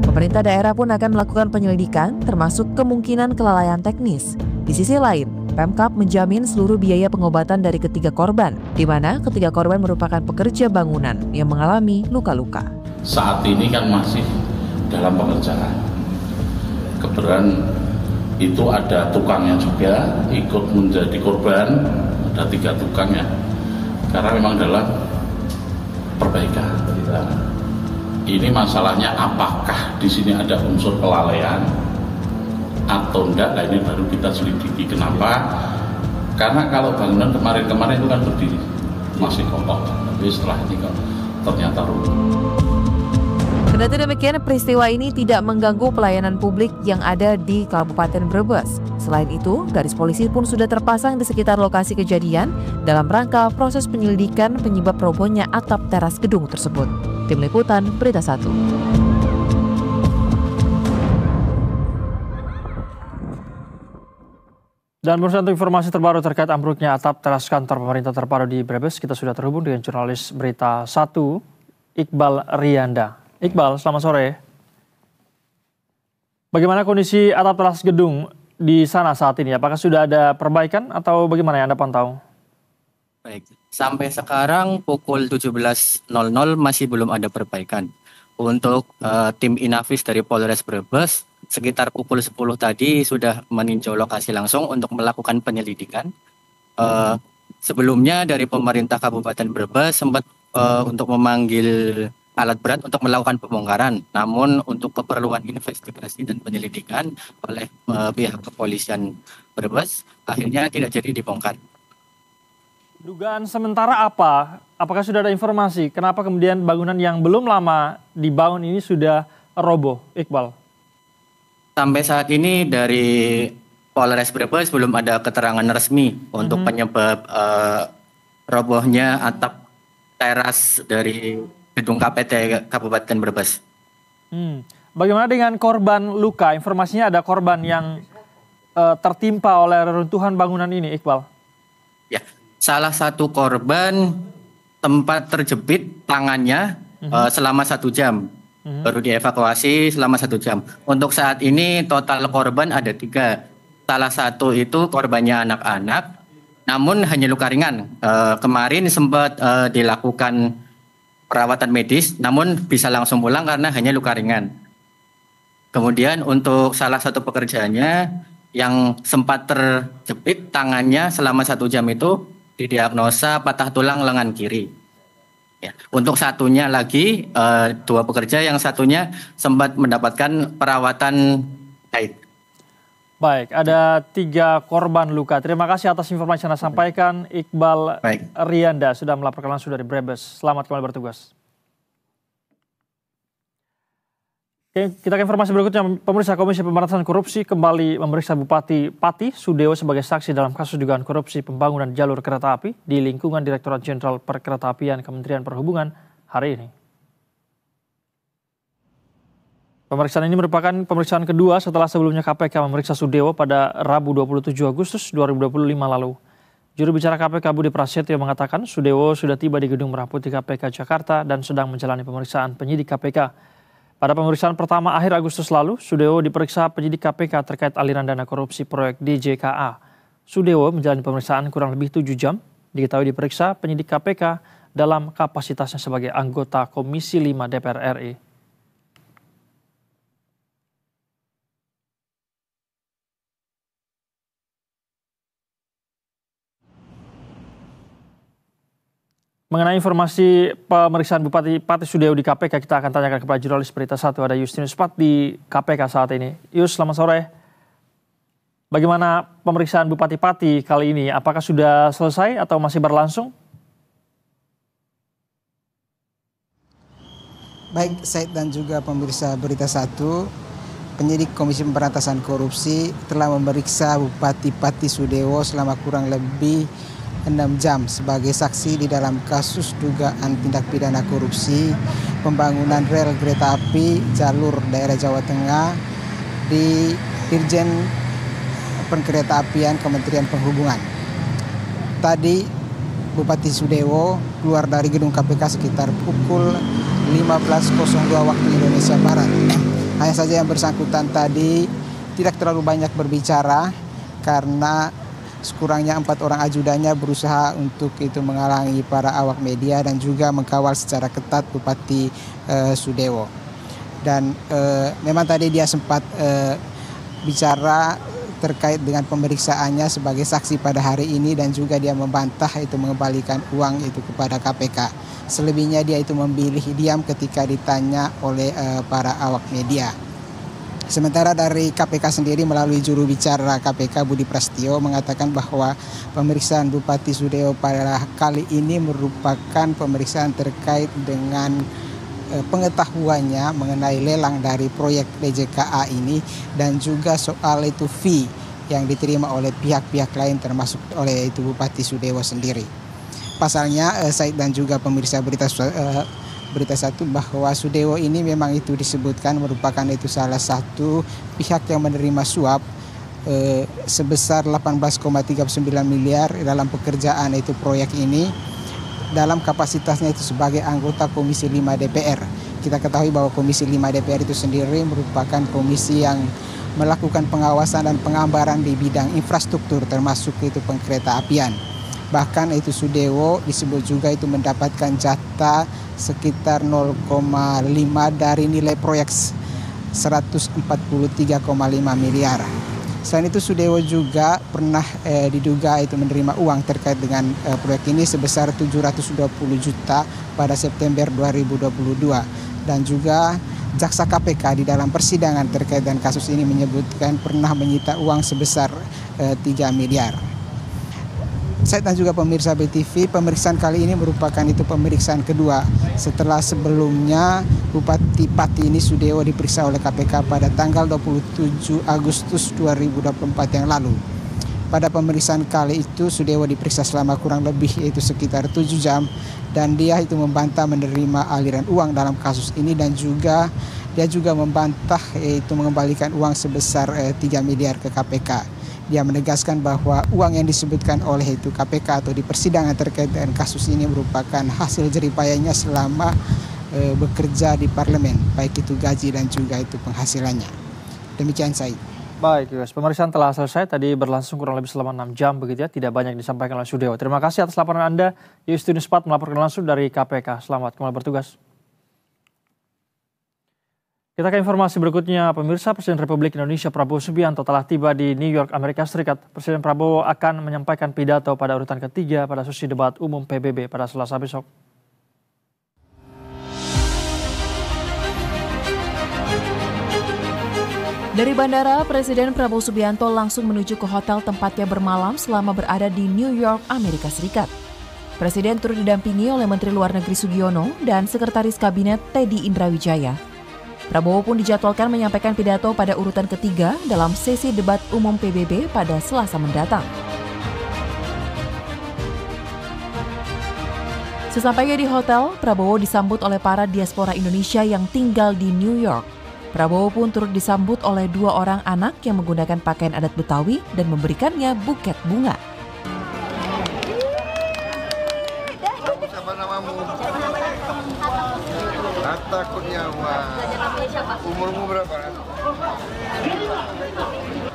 Pemerintah daerah pun akan melakukan penyelidikan termasuk kemungkinan kelalaian teknis. Di sisi lain, Pemkab menjamin seluruh biaya pengobatan dari ketiga korban, di mana ketiga korban merupakan pekerja bangunan yang mengalami luka-luka. Saat ini kan masih dalam pengerjaan. Kebetulan itu ada tukangnya juga ikut menjadi korban, ada 3 tukangnya. Karena memang dalam perbaikan. Ini masalahnya apakah di sini ada unsur kelalaian atau enggak, nah ini baru kita selidiki. Kenapa? Karena kalau bangunan kemarin-kemarin itu kan berdiri masih kokoh, tapi setelah ini kok ternyata rubuh. Kendati demikian, peristiwa ini tidak mengganggu pelayanan publik yang ada di Kabupaten Brebes. Selain itu, garis polisi pun sudah terpasang di sekitar lokasi kejadian dalam rangka proses penyelidikan penyebab robohnya atap teras gedung tersebut. Tim Liputan Berita 1. Dan bersatu informasi terbaru terkait ambruknya atap teras kantor pemerintah terpadu di Brebes, kita sudah terhubung dengan jurnalis Berita 1, Iqbal Rianda. Iqbal, selamat sore. Bagaimana kondisi atap teras gedung di sana saat ini? Apakah sudah ada perbaikan atau bagaimana yang Anda pantau? Baik, sampai sekarang pukul 17.00 masih belum ada perbaikan. Untuk tim Inavis dari Polres Brebes, sekitar pukul 10 tadi sudah meninjau lokasi langsung untuk melakukan penyelidikan. Sebelumnya dari pemerintah Kabupaten Brebes sempat untuk memanggil alat berat untuk melakukan pembongkaran. Namun untuk keperluan investigasi dan penyelidikan oleh pihak kepolisian Brebes, akhirnya tidak jadi dibongkar. Dugaan sementara apa? Apakah sudah ada informasi kenapa kemudian bangunan yang belum lama dibangun ini sudah roboh, Iqbal? Sampai saat ini dari Polres Brebes belum ada keterangan resmi untuk penyebab robohnya atap teras dari gedung KPT Kabupaten Brebes. Bagaimana dengan korban luka? Informasinya ada korban yang tertimpa oleh reruntuhan bangunan ini, Iqbal. Ya, salah satu korban tempat terjepit tangannya selama 1 jam. Baru dievakuasi selama 1 jam. Untuk saat ini total korban ada 3. Salah satu itu korbannya anak-anak, namun hanya luka ringan. Kemarin sempat dilakukan perawatan medis, namun bisa langsung pulang karena hanya luka ringan. Kemudian untuk salah satu pekerjaannya yang sempat terjepit tangannya selama 1 jam itu didiagnosa patah tulang lengan kiri. Ya. Untuk satunya lagi, 2 pekerja yang satunya sempat mendapatkan perawatan jahit. Baik, ada 3 korban luka. Terima kasih atas informasi yang Anda sampaikan, Iqbal Rianda sudah melaporkan langsung dari Brebes. Selamat kembali bertugas. Oke, kita ke informasi berikutnya. Pemirsa, Komisi Pemberantasan Korupsi kembali memeriksa Bupati Pati Sudewo sebagai saksi dalam kasus dugaan korupsi pembangunan jalur kereta api di lingkungan Direktorat Jenderal Perkeretaapian Kementerian Perhubungan hari ini. Pemeriksaan ini merupakan pemeriksaan kedua setelah sebelumnya KPK memeriksa Sudewo pada Rabu 27 Agustus 2025 lalu. Juru bicara KPK Budi Prasetyo mengatakan Sudewo sudah tiba di Gedung Merah Putih KPK Jakarta dan sedang menjalani pemeriksaan penyidik KPK. Pada pemeriksaan pertama akhir Agustus lalu, Sudewo diperiksa penyidik KPK terkait aliran dana korupsi proyek DJKA. Sudewo menjalani pemeriksaan kurang lebih 7 jam, diketahui diperiksa penyidik KPK dalam kapasitasnya sebagai anggota Komisi 5 DPR RI. Mengenai informasi pemeriksaan Bupati Pati Sudewo di KPK, kita akan tanyakan kepada jurnalis Berita 1, ada Justinus Pat di KPK saat ini. Yus, selamat sore. Bagaimana pemeriksaan Bupati Pati kali ini? Apakah sudah selesai atau masih berlangsung? Baik, Said dan juga pemirsa Berita 1, penyidik Komisi Pemberantasan Korupsi telah memeriksa Bupati Pati Sudewo selama kurang lebih 6 jam sebagai saksi di dalam kasus dugaan tindak pidana korupsi pembangunan rel kereta api jalur daerah Jawa Tengah di Dirjen Perkereta-apian Kementerian Perhubungan. Tadi Bupati Sudewo keluar dari gedung KPK sekitar pukul 15.02 waktu Indonesia Barat. Hanya saja yang bersangkutan tadi tidak terlalu banyak berbicara karena sekurangnya 4 orang ajudannya berusaha untuk itu menghalangi para awak media dan juga mengkawal secara ketat Bupati Sudewo. Dan memang tadi dia sempat bicara terkait dengan pemeriksaannya sebagai saksi pada hari ini dan juga dia membantah itu mengembalikan uang itu kepada KPK. Selebihnya dia itu memilih diam ketika ditanya oleh para awak media. Sementara dari KPK sendiri melalui juru bicara KPK Budi Prasetyo mengatakan bahwa pemeriksaan Bupati Sudewo pada kali ini merupakan pemeriksaan terkait dengan pengetahuannya mengenai lelang dari proyek DJKA ini dan juga soal itu fee yang diterima oleh pihak-pihak lain termasuk oleh itu Bupati Sudewo sendiri. Pasalnya Said dan juga pemirsa Berita 1 bahwa Sudewo ini memang itu disebutkan merupakan itu salah satu pihak yang menerima suap sebesar 18,39 miliar dalam pekerjaan itu proyek ini dalam kapasitasnya itu sebagai anggota Komisi 5 DPR. Kita ketahui bahwa Komisi 5 DPR itu sendiri merupakan komisi yang melakukan pengawasan dan pengambaran di bidang infrastruktur termasuk itu pengkereta-apian. Bahkan itu Sudewo disebut juga itu mendapatkan jatah sekitar 0,5 dari nilai proyek 143,5 miliar. Selain itu Sudewo juga pernah diduga itu menerima uang terkait dengan proyek ini sebesar 720 juta pada September 2022 dan juga Jaksa KPK di dalam persidangan terkait dengan kasus ini menyebutkan pernah menyita uang sebesar 3 miliar. Saya dan juga pemirsa BTV, pemeriksaan kali ini merupakan itu pemeriksaan kedua setelah sebelumnya Bupati Pati ini Sudewo diperiksa oleh KPK pada tanggal 27 Agustus 2024 yang lalu. Pada pemeriksaan kali itu Sudewo diperiksa selama kurang lebih yaitu sekitar 7 jam dan dia itu membantah menerima aliran uang dalam kasus ini dan juga dia juga membantah yaitu mengembalikan uang sebesar 3 miliar ke KPK. Dia menegaskan bahwa uang yang disebutkan oleh itu KPK atau di persidangan terkait dengan kasus ini merupakan hasil jeripayanya selama bekerja di parlemen, baik itu gaji dan juga itu penghasilannya. Demikian saya. Baik, Yus. Pemeriksaan telah selesai, tadi berlangsung kurang lebih selama 6 jam begitu ya, tidak banyak disampaikan oleh Sudewo. Terima kasih atas laporan Anda, Justinus Pat melaporkan langsung dari KPK. Selamat kembali bertugas. Kita ke informasi berikutnya, pemirsa. Presiden Republik Indonesia Prabowo Subianto telah tiba di New York, Amerika Serikat. Presiden Prabowo akan menyampaikan pidato pada urutan ketiga pada sesi debat umum PBB pada Selasa besok. Dari bandara, Presiden Prabowo Subianto langsung menuju ke hotel tempatnya bermalam selama berada di New York, Amerika Serikat. Presiden turut didampingi oleh Menteri Luar Negeri Sugiono dan Sekretaris Kabinet Teddy Indrawijaya. Prabowo pun dijadwalkan menyampaikan pidato pada urutan ketiga dalam sesi debat umum PBB pada Selasa mendatang. Sesampainya di hotel, Prabowo disambut oleh para diaspora Indonesia yang tinggal di New York. Prabowo pun turut disambut oleh 2 orang anak yang menggunakan pakaian adat Betawi dan memberikannya buket bunga. kamu. Takutnya umurmu berapa?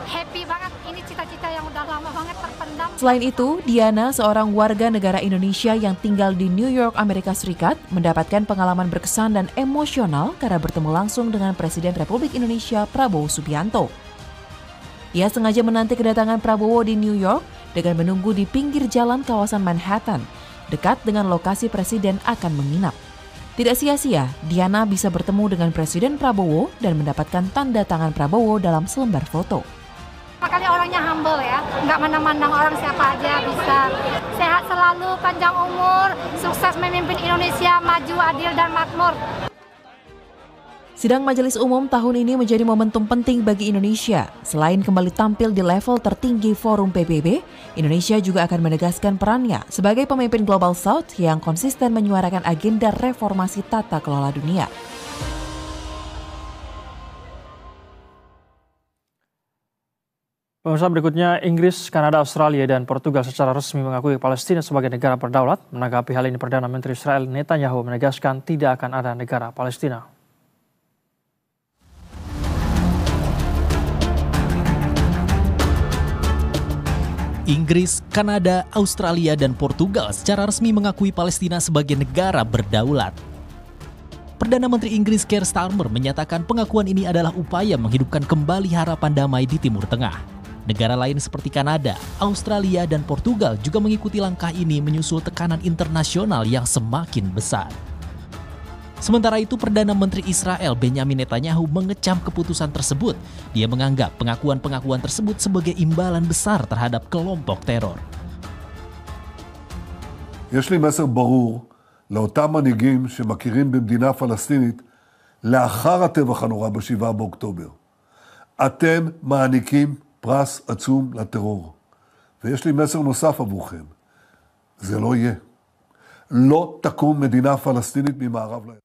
Happy banget, ini cita-cita yang udah lama banget terpendam. Selain itu, Diana, seorang warga negara Indonesia yang tinggal di New York, Amerika Serikat, mendapatkan pengalaman berkesan dan emosional karena bertemu langsung dengan Presiden Republik Indonesia Prabowo Subianto. Ia sengaja menanti kedatangan Prabowo di New York dengan menunggu di pinggir jalan kawasan Manhattan, dekat dengan lokasi Presiden akan menginap. Tidak sia-sia, Diana bisa bertemu dengan Presiden Prabowo dan mendapatkan tanda tangan Prabowo dalam selembar foto. Makanya orangnya humble ya, nggak mandang-mandang orang siapa aja bisa. Sehat selalu, panjang umur, sukses memimpin Indonesia maju, adil dan makmur. Sidang Majelis Umum tahun ini menjadi momentum penting bagi Indonesia. Selain kembali tampil di level tertinggi forum PBB, Indonesia juga akan menegaskan perannya sebagai pemimpin Global South yang konsisten menyuarakan agenda reformasi tata kelola dunia. Pemirsa, berikutnya Inggris, Kanada, Australia, dan Portugal secara resmi mengakui Palestina sebagai negara berdaulat. Menanggapi hal ini, Perdana Menteri Israel Netanyahu menegaskan tidak akan ada negara Palestina. Inggris, Kanada, Australia, dan Portugal secara resmi mengakui Palestina sebagai negara berdaulat. Perdana Menteri Inggris Keir Starmer menyatakan pengakuan ini adalah upaya menghidupkan kembali harapan damai di Timur Tengah. Negara lain seperti Kanada, Australia, dan Portugal juga mengikuti langkah ini menyusul tekanan internasional yang semakin besar. Sementara itu, Perdana Menteri Israel Benjamin Netanyahu mengecam keputusan tersebut. Dia menganggap pengakuan-pengakuan tersebut sebagai imbalan besar terhadap kelompok teror. יש לי מסר ברור לאותם מנהיגים שמכירים במדינה פלסטינית לאחר הטבח הנורא ב7 באוקטובר. אתם מעניקים פרס עצום לטרור. ויש לי מסר נוסף עבורכם. זה לא יהיה. לא תקום מדינה פלסטינית ממערב לים.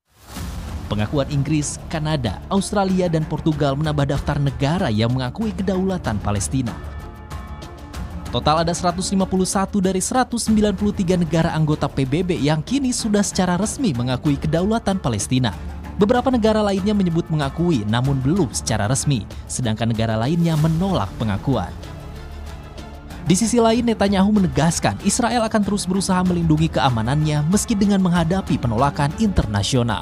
Pengakuan Inggris, Kanada, Australia, dan Portugal menambah daftar negara yang mengakui kedaulatan Palestina. Total ada 151 dari 193 negara anggota PBB yang kini sudah secara resmi mengakui kedaulatan Palestina. Beberapa negara lainnya menyebut mengakui namun belum secara resmi, sedangkan negara lainnya menolak pengakuan. Di sisi lain, Netanyahu menegaskan Israel akan terus berusaha melindungi keamanannya meski dengan menghadapi penolakan internasional.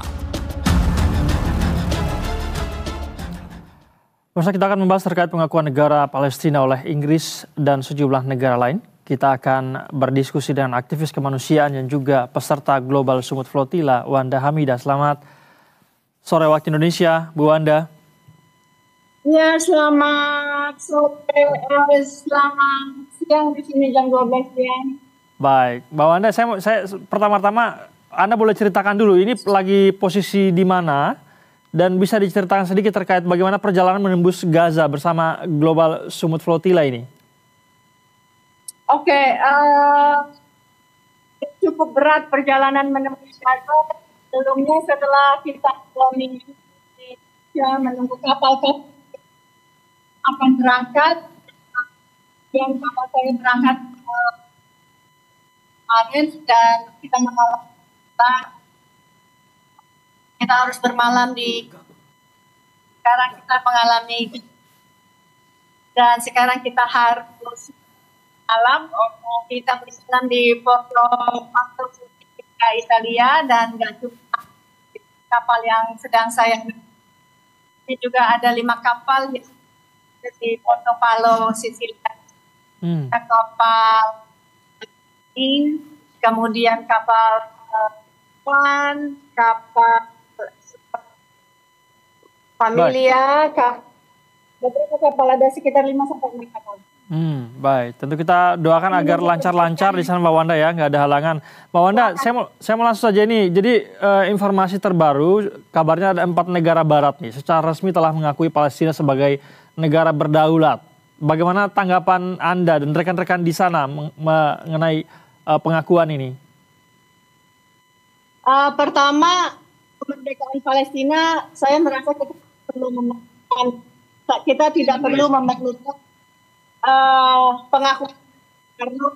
Pemirsa, kita akan membahas terkait pengakuan negara Palestina oleh Inggris dan sejumlah negara lain. Kita akan berdiskusi dengan aktivis kemanusiaan yang juga peserta Global Sumut Flotilla, Wanda Hamidah. Selamat sore waktu Indonesia, Bu Wanda. Ya, selamat sore, selamat siang di sini jam 12 siang. Baik, Mbak Wanda, saya pertama-tama Anda boleh ceritakan dulu ini lagi posisi di mana? Dan bisa diceritakan sedikit terkait bagaimana perjalanan menembus Gaza bersama Global Sumut Flotilla ini? Oke, cukup berat perjalanan menembus Gaza. Sebelumnya setelah kita menunggu kapal akan berangkat, yang kapal saya berangkat kemarin dan kita mengalami kita harus bermalam sekarang kita mengalami dan sekarang kita harus malam kita berjalan di Porto Marghera Italia dan nggak cuma kapal yang sedang saya ini juga ada 5 kapal di Porto Palau Sisilia kapal ini kemudian kapal kapal Familia, beberapa kapal ada sekitar 5-6 kapal. Baik, tentu kita doakan agar lancar-lancar di sana Mbak Wanda ya, nggak ada halangan. Mbak Wanda, saya mau langsung saja ini. Jadi informasi terbaru, kabarnya ada 4 negara barat nih, secara resmi telah mengakui Palestina sebagai negara berdaulat. Bagaimana tanggapan Anda dan rekan-rekan di sana mengenai pengakuan ini? Pertama, kemerdekaan Palestina, saya merasa kita tidak perlu memerlukan pengakuan karena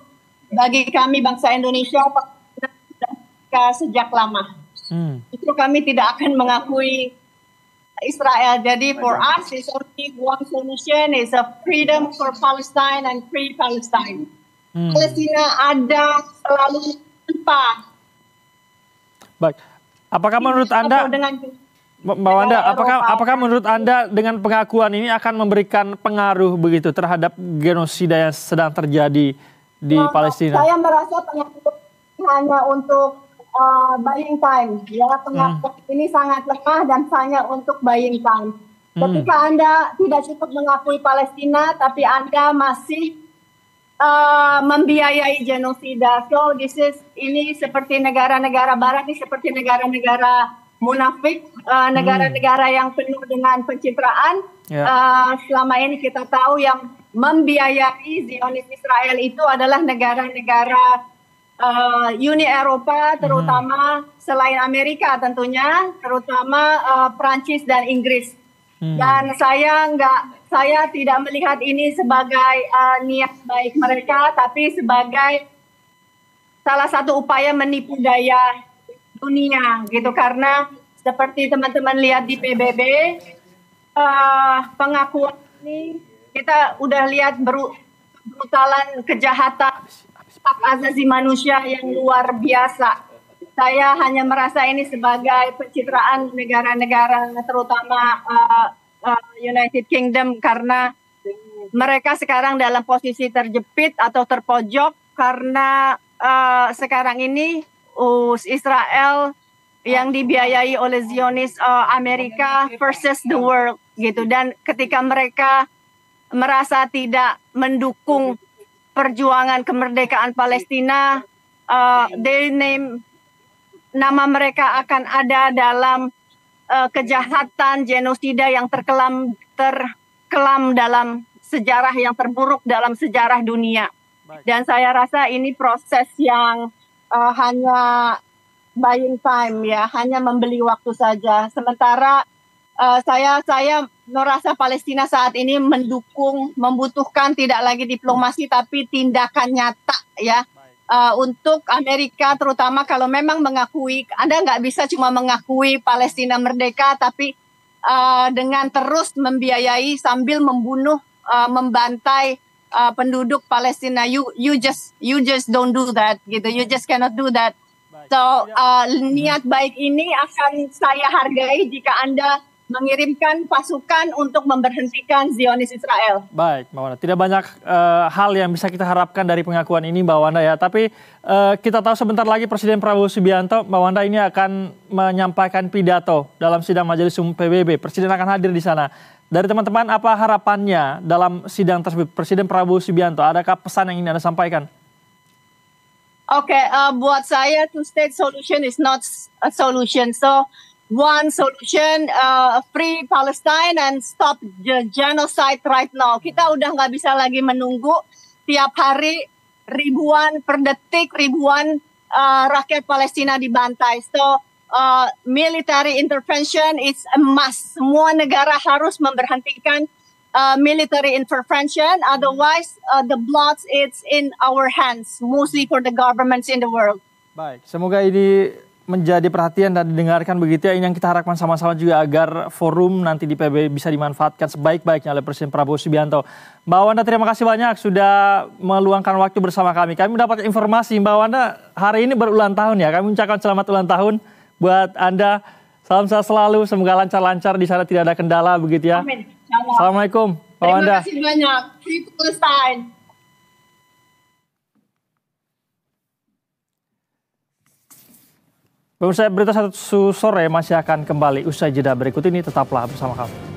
bagi kami bangsa Indonesia mereka sejak lama. Itu kami tidak akan mengakui Israel. Jadi for us is only one solution, is a freedom for Palestine and free Palestine. Palestina ada selalu tanpa. Baik. Apakah menurut Anda, Mbak Wanda, apakah menurut Anda dengan pengakuan ini akan memberikan pengaruh begitu terhadap genosida yang sedang terjadi di Palestina? Saya merasa pengakuan hanya untuk buying time. Ya, pengakuan ini sangat lemah dan hanya untuk buying time. Ketika Anda tidak cukup mengakui Palestina, tapi Anda masih membiayai genosida. So ini seperti negara-negara Barat, ini seperti negara-negara munafik, negara-negara yang penuh dengan pencitraan. Selama ini kita tahu yang membiayai Zionis Israel itu adalah negara-negara Uni Eropa, terutama selain Amerika tentunya, terutama Prancis dan Inggris. Dan saya tidak melihat ini sebagai niat baik mereka, tapi sebagai salah satu upaya menipu daya dunia gitu. Karena seperti teman-teman lihat di PBB, pengakuan ini kita udah lihat brutalan kejahatan hak asasi manusia yang luar biasa. Saya hanya merasa ini sebagai pencitraan negara-negara, terutama United Kingdom, karena mereka sekarang dalam posisi terjepit atau terpojok karena sekarang ini Israel yang dibiayai oleh Zionis Amerika versus the world gitu. Dan ketika mereka merasa tidak mendukung perjuangan kemerdekaan Palestina, nama mereka akan ada dalam kejahatan genosida yang terkelam dalam sejarah yang terburuk dalam sejarah dunia. Dan saya rasa ini proses yang hanya buying time, ya, hanya membeli waktu saja. Sementara saya merasa Palestina saat ini membutuhkan tidak lagi diplomasi tapi tindakan nyata, ya. Untuk Amerika terutama, kalau memang mengakui, Anda nggak bisa cuma mengakui Palestina merdeka tapi dengan terus membiayai sambil membunuh, membantai penduduk Palestina. You just don't do that gitu. You just cannot do that. So niat baik ini akan saya hargai jika Anda mengirimkan pasukan untuk memberhentikan Zionis Israel. Baik, Mbak Wanda. Tidak banyak hal yang bisa kita harapkan dari pengakuan ini, Mbak Wanda, ya. Tapi kita tahu sebentar lagi Presiden Prabowo Subianto, Mbak Wanda, ini akan menyampaikan pidato dalam sidang Majelis Umum PBB. Presiden akan hadir di sana. Dari teman-teman, apa harapannya dalam sidang tersebut? Presiden Prabowo Subianto, adakah pesan yang ingin Anda sampaikan? Oke, buat saya two-state solution is not a solution. So one solution, free Palestine and stop the genocide right now. Kita udah nggak bisa lagi menunggu tiap hari ribuan per detik ribuan rakyat Palestina dibantai. So military intervention is a must. Semua negara harus memberhentikan military intervention. Otherwise, the blood is in our hands, mostly for the governments in the world. Baik, semoga ini menjadi perhatian dan didengarkan begitu ya. Ini yang kita harapkan sama-sama juga agar forum nanti di PBB bisa dimanfaatkan sebaik-baiknya oleh Presiden Prabowo Subianto. Mbak Wanda, terima kasih banyak sudah meluangkan waktu bersama kami. Kami mendapat informasi Mbak Wanda hari ini berulang tahun ya. Kami ucapkan selamat ulang tahun buat Anda. Salam sehat selalu, semoga lancar-lancar di sana, tidak ada kendala begitu ya. Amin. Assalamualaikum Mbak Wanda. Terima kasih banyak. Free Palestine. Pemirsa, berita satu sore masih akan kembali usai jeda berikut ini, tetaplah bersama kami.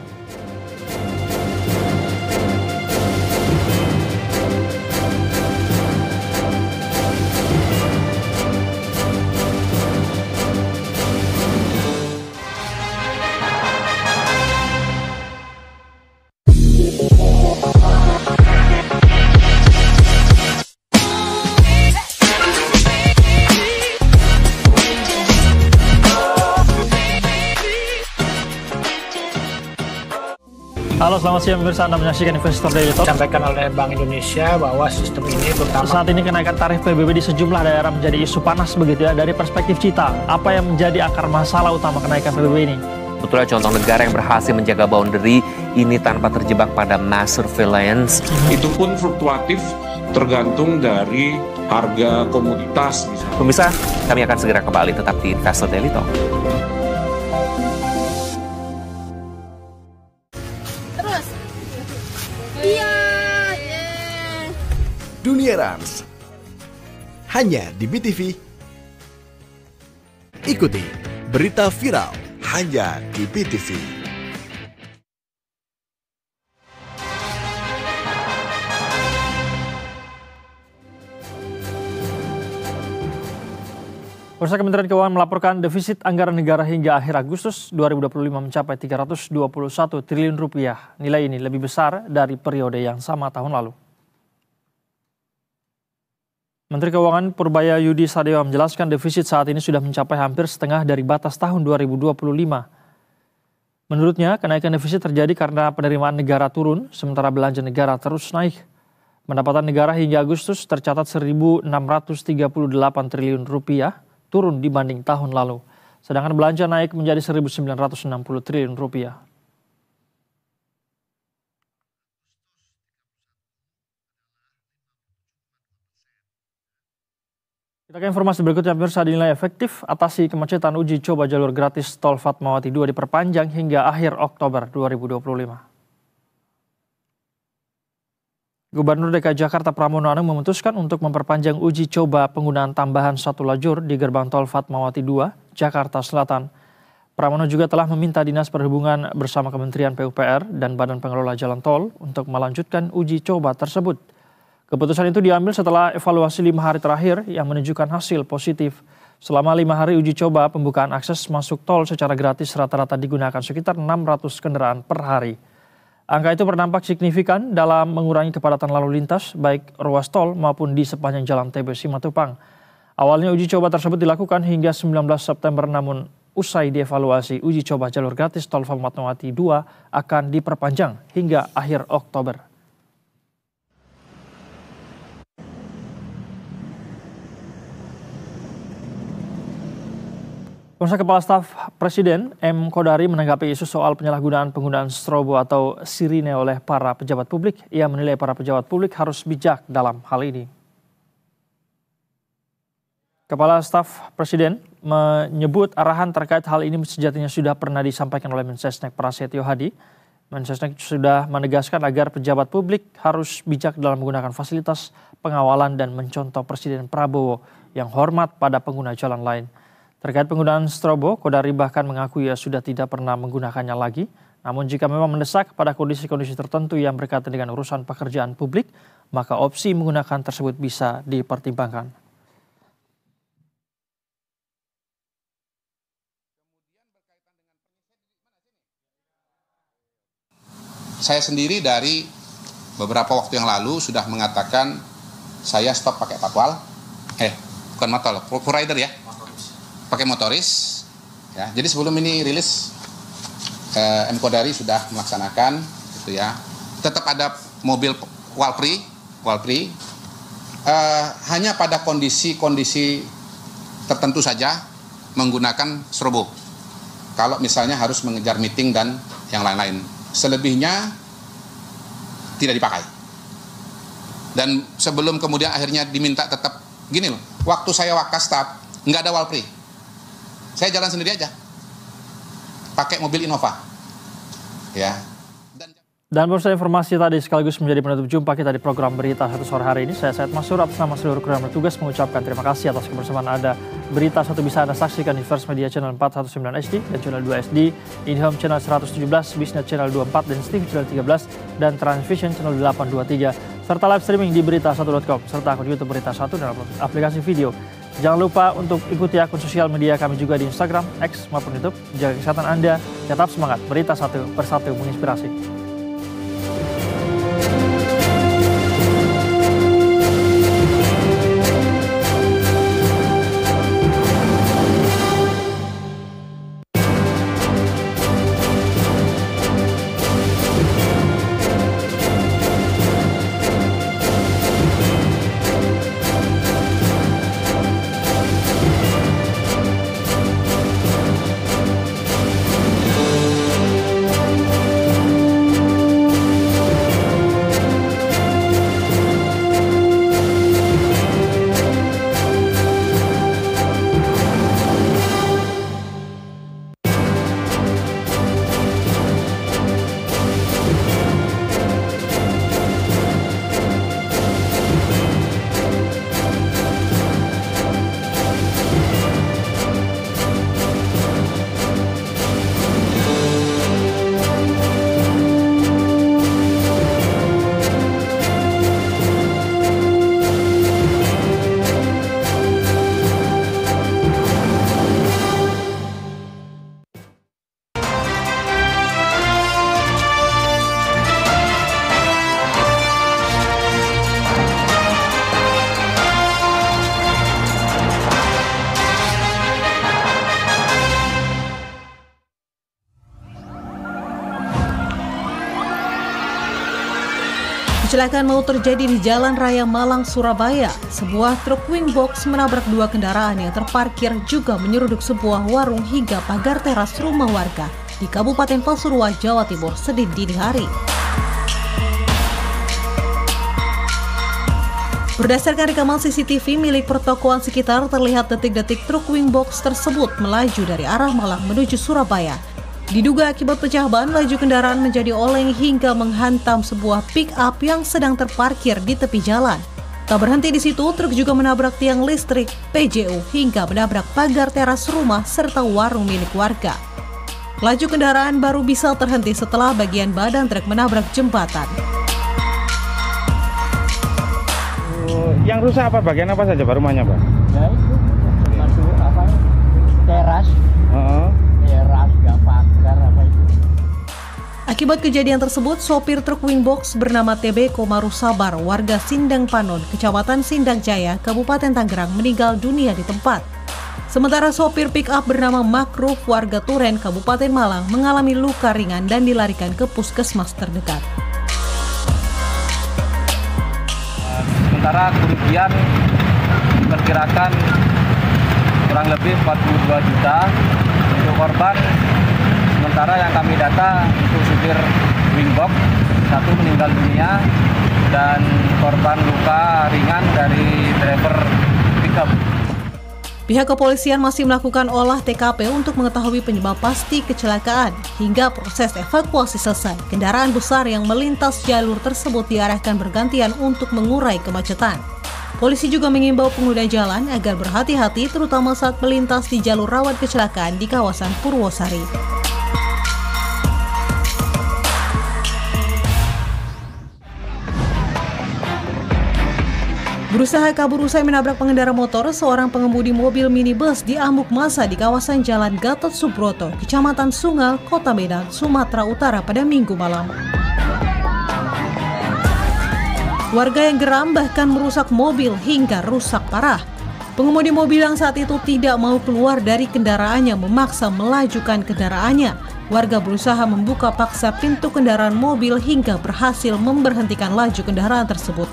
Halo, selamat siang pemirsa, Anda menyaksikan Investor Daily Talk. Disampaikan oleh Bank Indonesia bahwa sistem ini terutama saat ini kenaikan tarif PBB di sejumlah daerah menjadi isu panas begitu ya. Dari perspektif Cita, apa yang menjadi akar masalah utama kenaikan PBB ini? Sebetulnya contoh negara yang berhasil menjaga boundary ini tanpa terjebak pada mass surveillance. Itu pun fluktuatif tergantung dari harga komoditas. Pemirsa, kami akan segera kembali tetap di Investor Daily Talk. Dunia Rans hanya di BTV. Ikuti berita viral hanya di BTV. Bursa Kementerian Keuangan melaporkan defisit anggaran negara hingga akhir Agustus 2025 mencapai 321 triliun rupiah. Nilai ini lebih besar dari periode yang sama tahun lalu. Menteri Keuangan Purbaya Yudi Sadewa menjelaskan defisit saat ini sudah mencapai hampir setengah dari batas tahun 2025. Menurutnya, kenaikan defisit terjadi karena penerimaan negara turun, sementara belanja negara terus naik. Pendapatan negara hingga Agustus tercatat 1.638 triliun rupiah, turun dibanding tahun lalu. Sedangkan belanja naik menjadi 1.960 triliun rupiah. Kita ke informasi berikutnya, pemirsa, dinilai efektif atasi kemacetan uji coba jalur gratis Tol Fatmawati 2 diperpanjang hingga akhir Oktober 2025. Gubernur DKI Jakarta Pramono Anung memutuskan untuk memperpanjang uji coba penggunaan tambahan satu lajur di gerbang Tol Fatmawati 2, Jakarta Selatan. Pramono juga telah meminta Dinas Perhubungan bersama Kementerian PUPR dan Badan Pengelola Jalan Tol untuk melanjutkan uji coba tersebut. Keputusan itu diambil setelah evaluasi 5 hari terakhir yang menunjukkan hasil positif. Selama 5 hari uji coba, pembukaan akses masuk tol secara gratis rata-rata digunakan sekitar 600 kendaraan per hari. Angka itu berdampak signifikan dalam mengurangi kepadatan lalu lintas, baik ruas tol maupun di sepanjang jalan TB Simatupang. Awalnya uji coba tersebut dilakukan hingga 19 September, namun usai dievaluasi, uji coba jalur gratis Tol Fatmawati 2 akan diperpanjang hingga akhir Oktober. Pemirsa, Kepala Staf Presiden M. Kodari menanggapi isu soal penggunaan strobo atau sirine oleh para pejabat publik. Ia menilai para pejabat publik harus bijak dalam hal ini. Kepala Staf Presiden menyebut arahan terkait hal ini sejatinya sudah pernah disampaikan oleh Mensesnek Prasetyo Hadi. Mensesnek sudah menegaskan agar pejabat publik harus bijak dalam menggunakan fasilitas pengawalan dan mencontoh Presiden Prabowo yang hormat pada pengguna jalan lain. Terkait penggunaan strobo, Kodari bahkan mengaku ia sudah tidak pernah menggunakannya lagi. Namun jika memang mendesak pada kondisi-kondisi tertentu yang berkaitan dengan urusan pekerjaan publik, maka opsi menggunakan tersebut bisa dipertimbangkan. Saya sendiri dari beberapa waktu yang lalu sudah mengatakan saya stop pakai patwal. Bukan matwal, rider ya. Pakai motoris, ya. Jadi sebelum ini rilis, M. Kodari sudah melaksanakan, gitu ya. Tetap ada mobil Walpri, hanya pada kondisi-kondisi tertentu saja menggunakan strobo. Kalau misalnya harus mengejar meeting dan yang lain-lain, selebihnya tidak dipakai. Dan sebelum kemudian akhirnya diminta tetap gini loh, waktu saya Wakastaf nggak ada Walpri. Saya jalan sendiri aja, pakai mobil Innova, ya. Dan bersama informasi tadi sekaligus menjadi penutup jumpa kita di program Berita Satu sore hari ini. Saya Said Masur atas nama seluruh kru yang bertugas mengucapkan terima kasih atas kebersamaan Anda. Berita Satu bisa Anda saksikan di First Media Channel 419 HD dan Channel 2 SD, InHome Channel 117, Bisnet Channel 24, dan Steve Channel 13, dan Transvision Channel 823, serta live streaming di berita1.com, serta akun YouTube Berita Satu dan aplikasi video. Jangan lupa untuk ikuti akun sosial media kami juga di Instagram, X maupun YouTube. Jaga kesehatan Anda, tetap semangat. Berita Satu, bersatu menginspirasi. Kecelakaan maut terjadi di Jalan Raya Malang, Surabaya. Sebuah truk wingbox menabrak dua kendaraan yang terparkir juga menyeruduk sebuah warung hingga pagar teras rumah warga di Kabupaten Pasuruan, Jawa Timur, Senin dini hari. Berdasarkan rekaman CCTV milik pertokoan sekitar, terlihat detik-detik truk wingbox tersebut melaju dari arah Malang menuju Surabaya. Diduga akibat pecah ban, laju kendaraan menjadi oleng hingga menghantam sebuah pick-up yang sedang terparkir di tepi jalan. Tak berhenti di situ, truk juga menabrak tiang listrik, PJU, hingga menabrak pagar teras rumah serta warung milik warga. Laju kendaraan baru bisa terhenti setelah bagian badan truk menabrak jembatan. Yang rusak apa? Bagian apa saja Pak rumahnya, Pak? Ya itu, termasuk apa? Teras. Teras, gak pagar apa itu. Akibat kejadian tersebut, sopir truk wingbox bernama TB Komaru Sabar, warga Sindang Panon, Kecamatan Sindang Jaya, Kabupaten Tangerang, meninggal dunia di tempat. Sementara sopir pick-up bernama Makruf, warga Turen, Kabupaten Malang, mengalami luka ringan dan dilarikan ke puskesmas terdekat. Sementara kerugian diperkirakan kurang lebih 42 juta. Untuk korban, sementara yang kami data untuk supir wingbox, satu meninggal dunia dan korban luka ringan dari driver pickup. Pihak kepolisian masih melakukan olah TKP untuk mengetahui penyebab pasti kecelakaan. Hingga proses evakuasi selesai, kendaraan besar yang melintas jalur tersebut diarahkan bergantian untuk mengurai kemacetan. Polisi juga mengimbau pengguna jalan agar berhati-hati terutama saat melintas di jalur rawan kecelakaan di kawasan Purwosari. Berusaha kabur usai menabrak pengendara motor, seorang pengemudi mobil minibus diamuk massa di kawasan Jalan Gatot Subroto, Kecamatan Sungal, Kota Medan, Sumatera Utara pada Minggu malam. Warga yang geram bahkan merusak mobil hingga rusak parah. Pengemudi mobil yang saat itu tidak mau keluar dari kendaraannya memaksa melajukan kendaraannya. Warga berusaha membuka paksa pintu kendaraan mobil hingga berhasil memberhentikan laju kendaraan tersebut.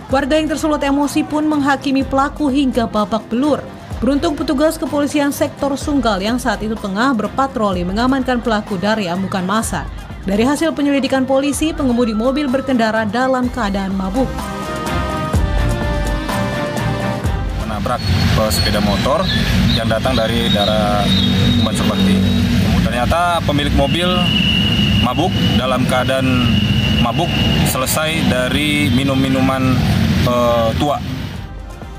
Warga yang tersulut emosi pun menghakimi pelaku hingga babak belur. Beruntung petugas kepolisian sektor Sunggal yang saat itu tengah berpatroli mengamankan pelaku dari amukan massa. Dari hasil penyelidikan polisi, pengemudi mobil berkendara dalam keadaan mabuk. Menabrak sepeda motor yang datang dari daerah Kumbang Bakti. Ternyata pemilik mobil mabuk, dalam keadaan mabuk selesai dari minum-minuman tua.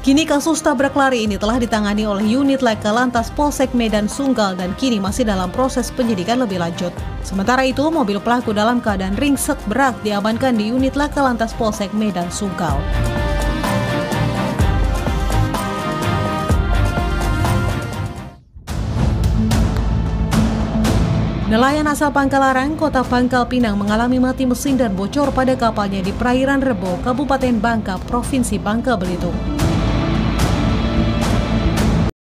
Kini kasus tabrak lari ini telah ditangani oleh unit Laka Lantas Polsek Medan Sunggal dan kini masih dalam proses penyidikan lebih lanjut. Sementara itu, mobil pelaku dalam keadaan ringsek berat diamankan di unit Laka Lantas Polsek Medan Sunggal. Nelayan asal Pangkalarang, Kota Pangkal Pinang mengalami mati mesin dan bocor pada kapalnya di perairan Rebo, Kabupaten Bangka, Provinsi Bangka Belitung.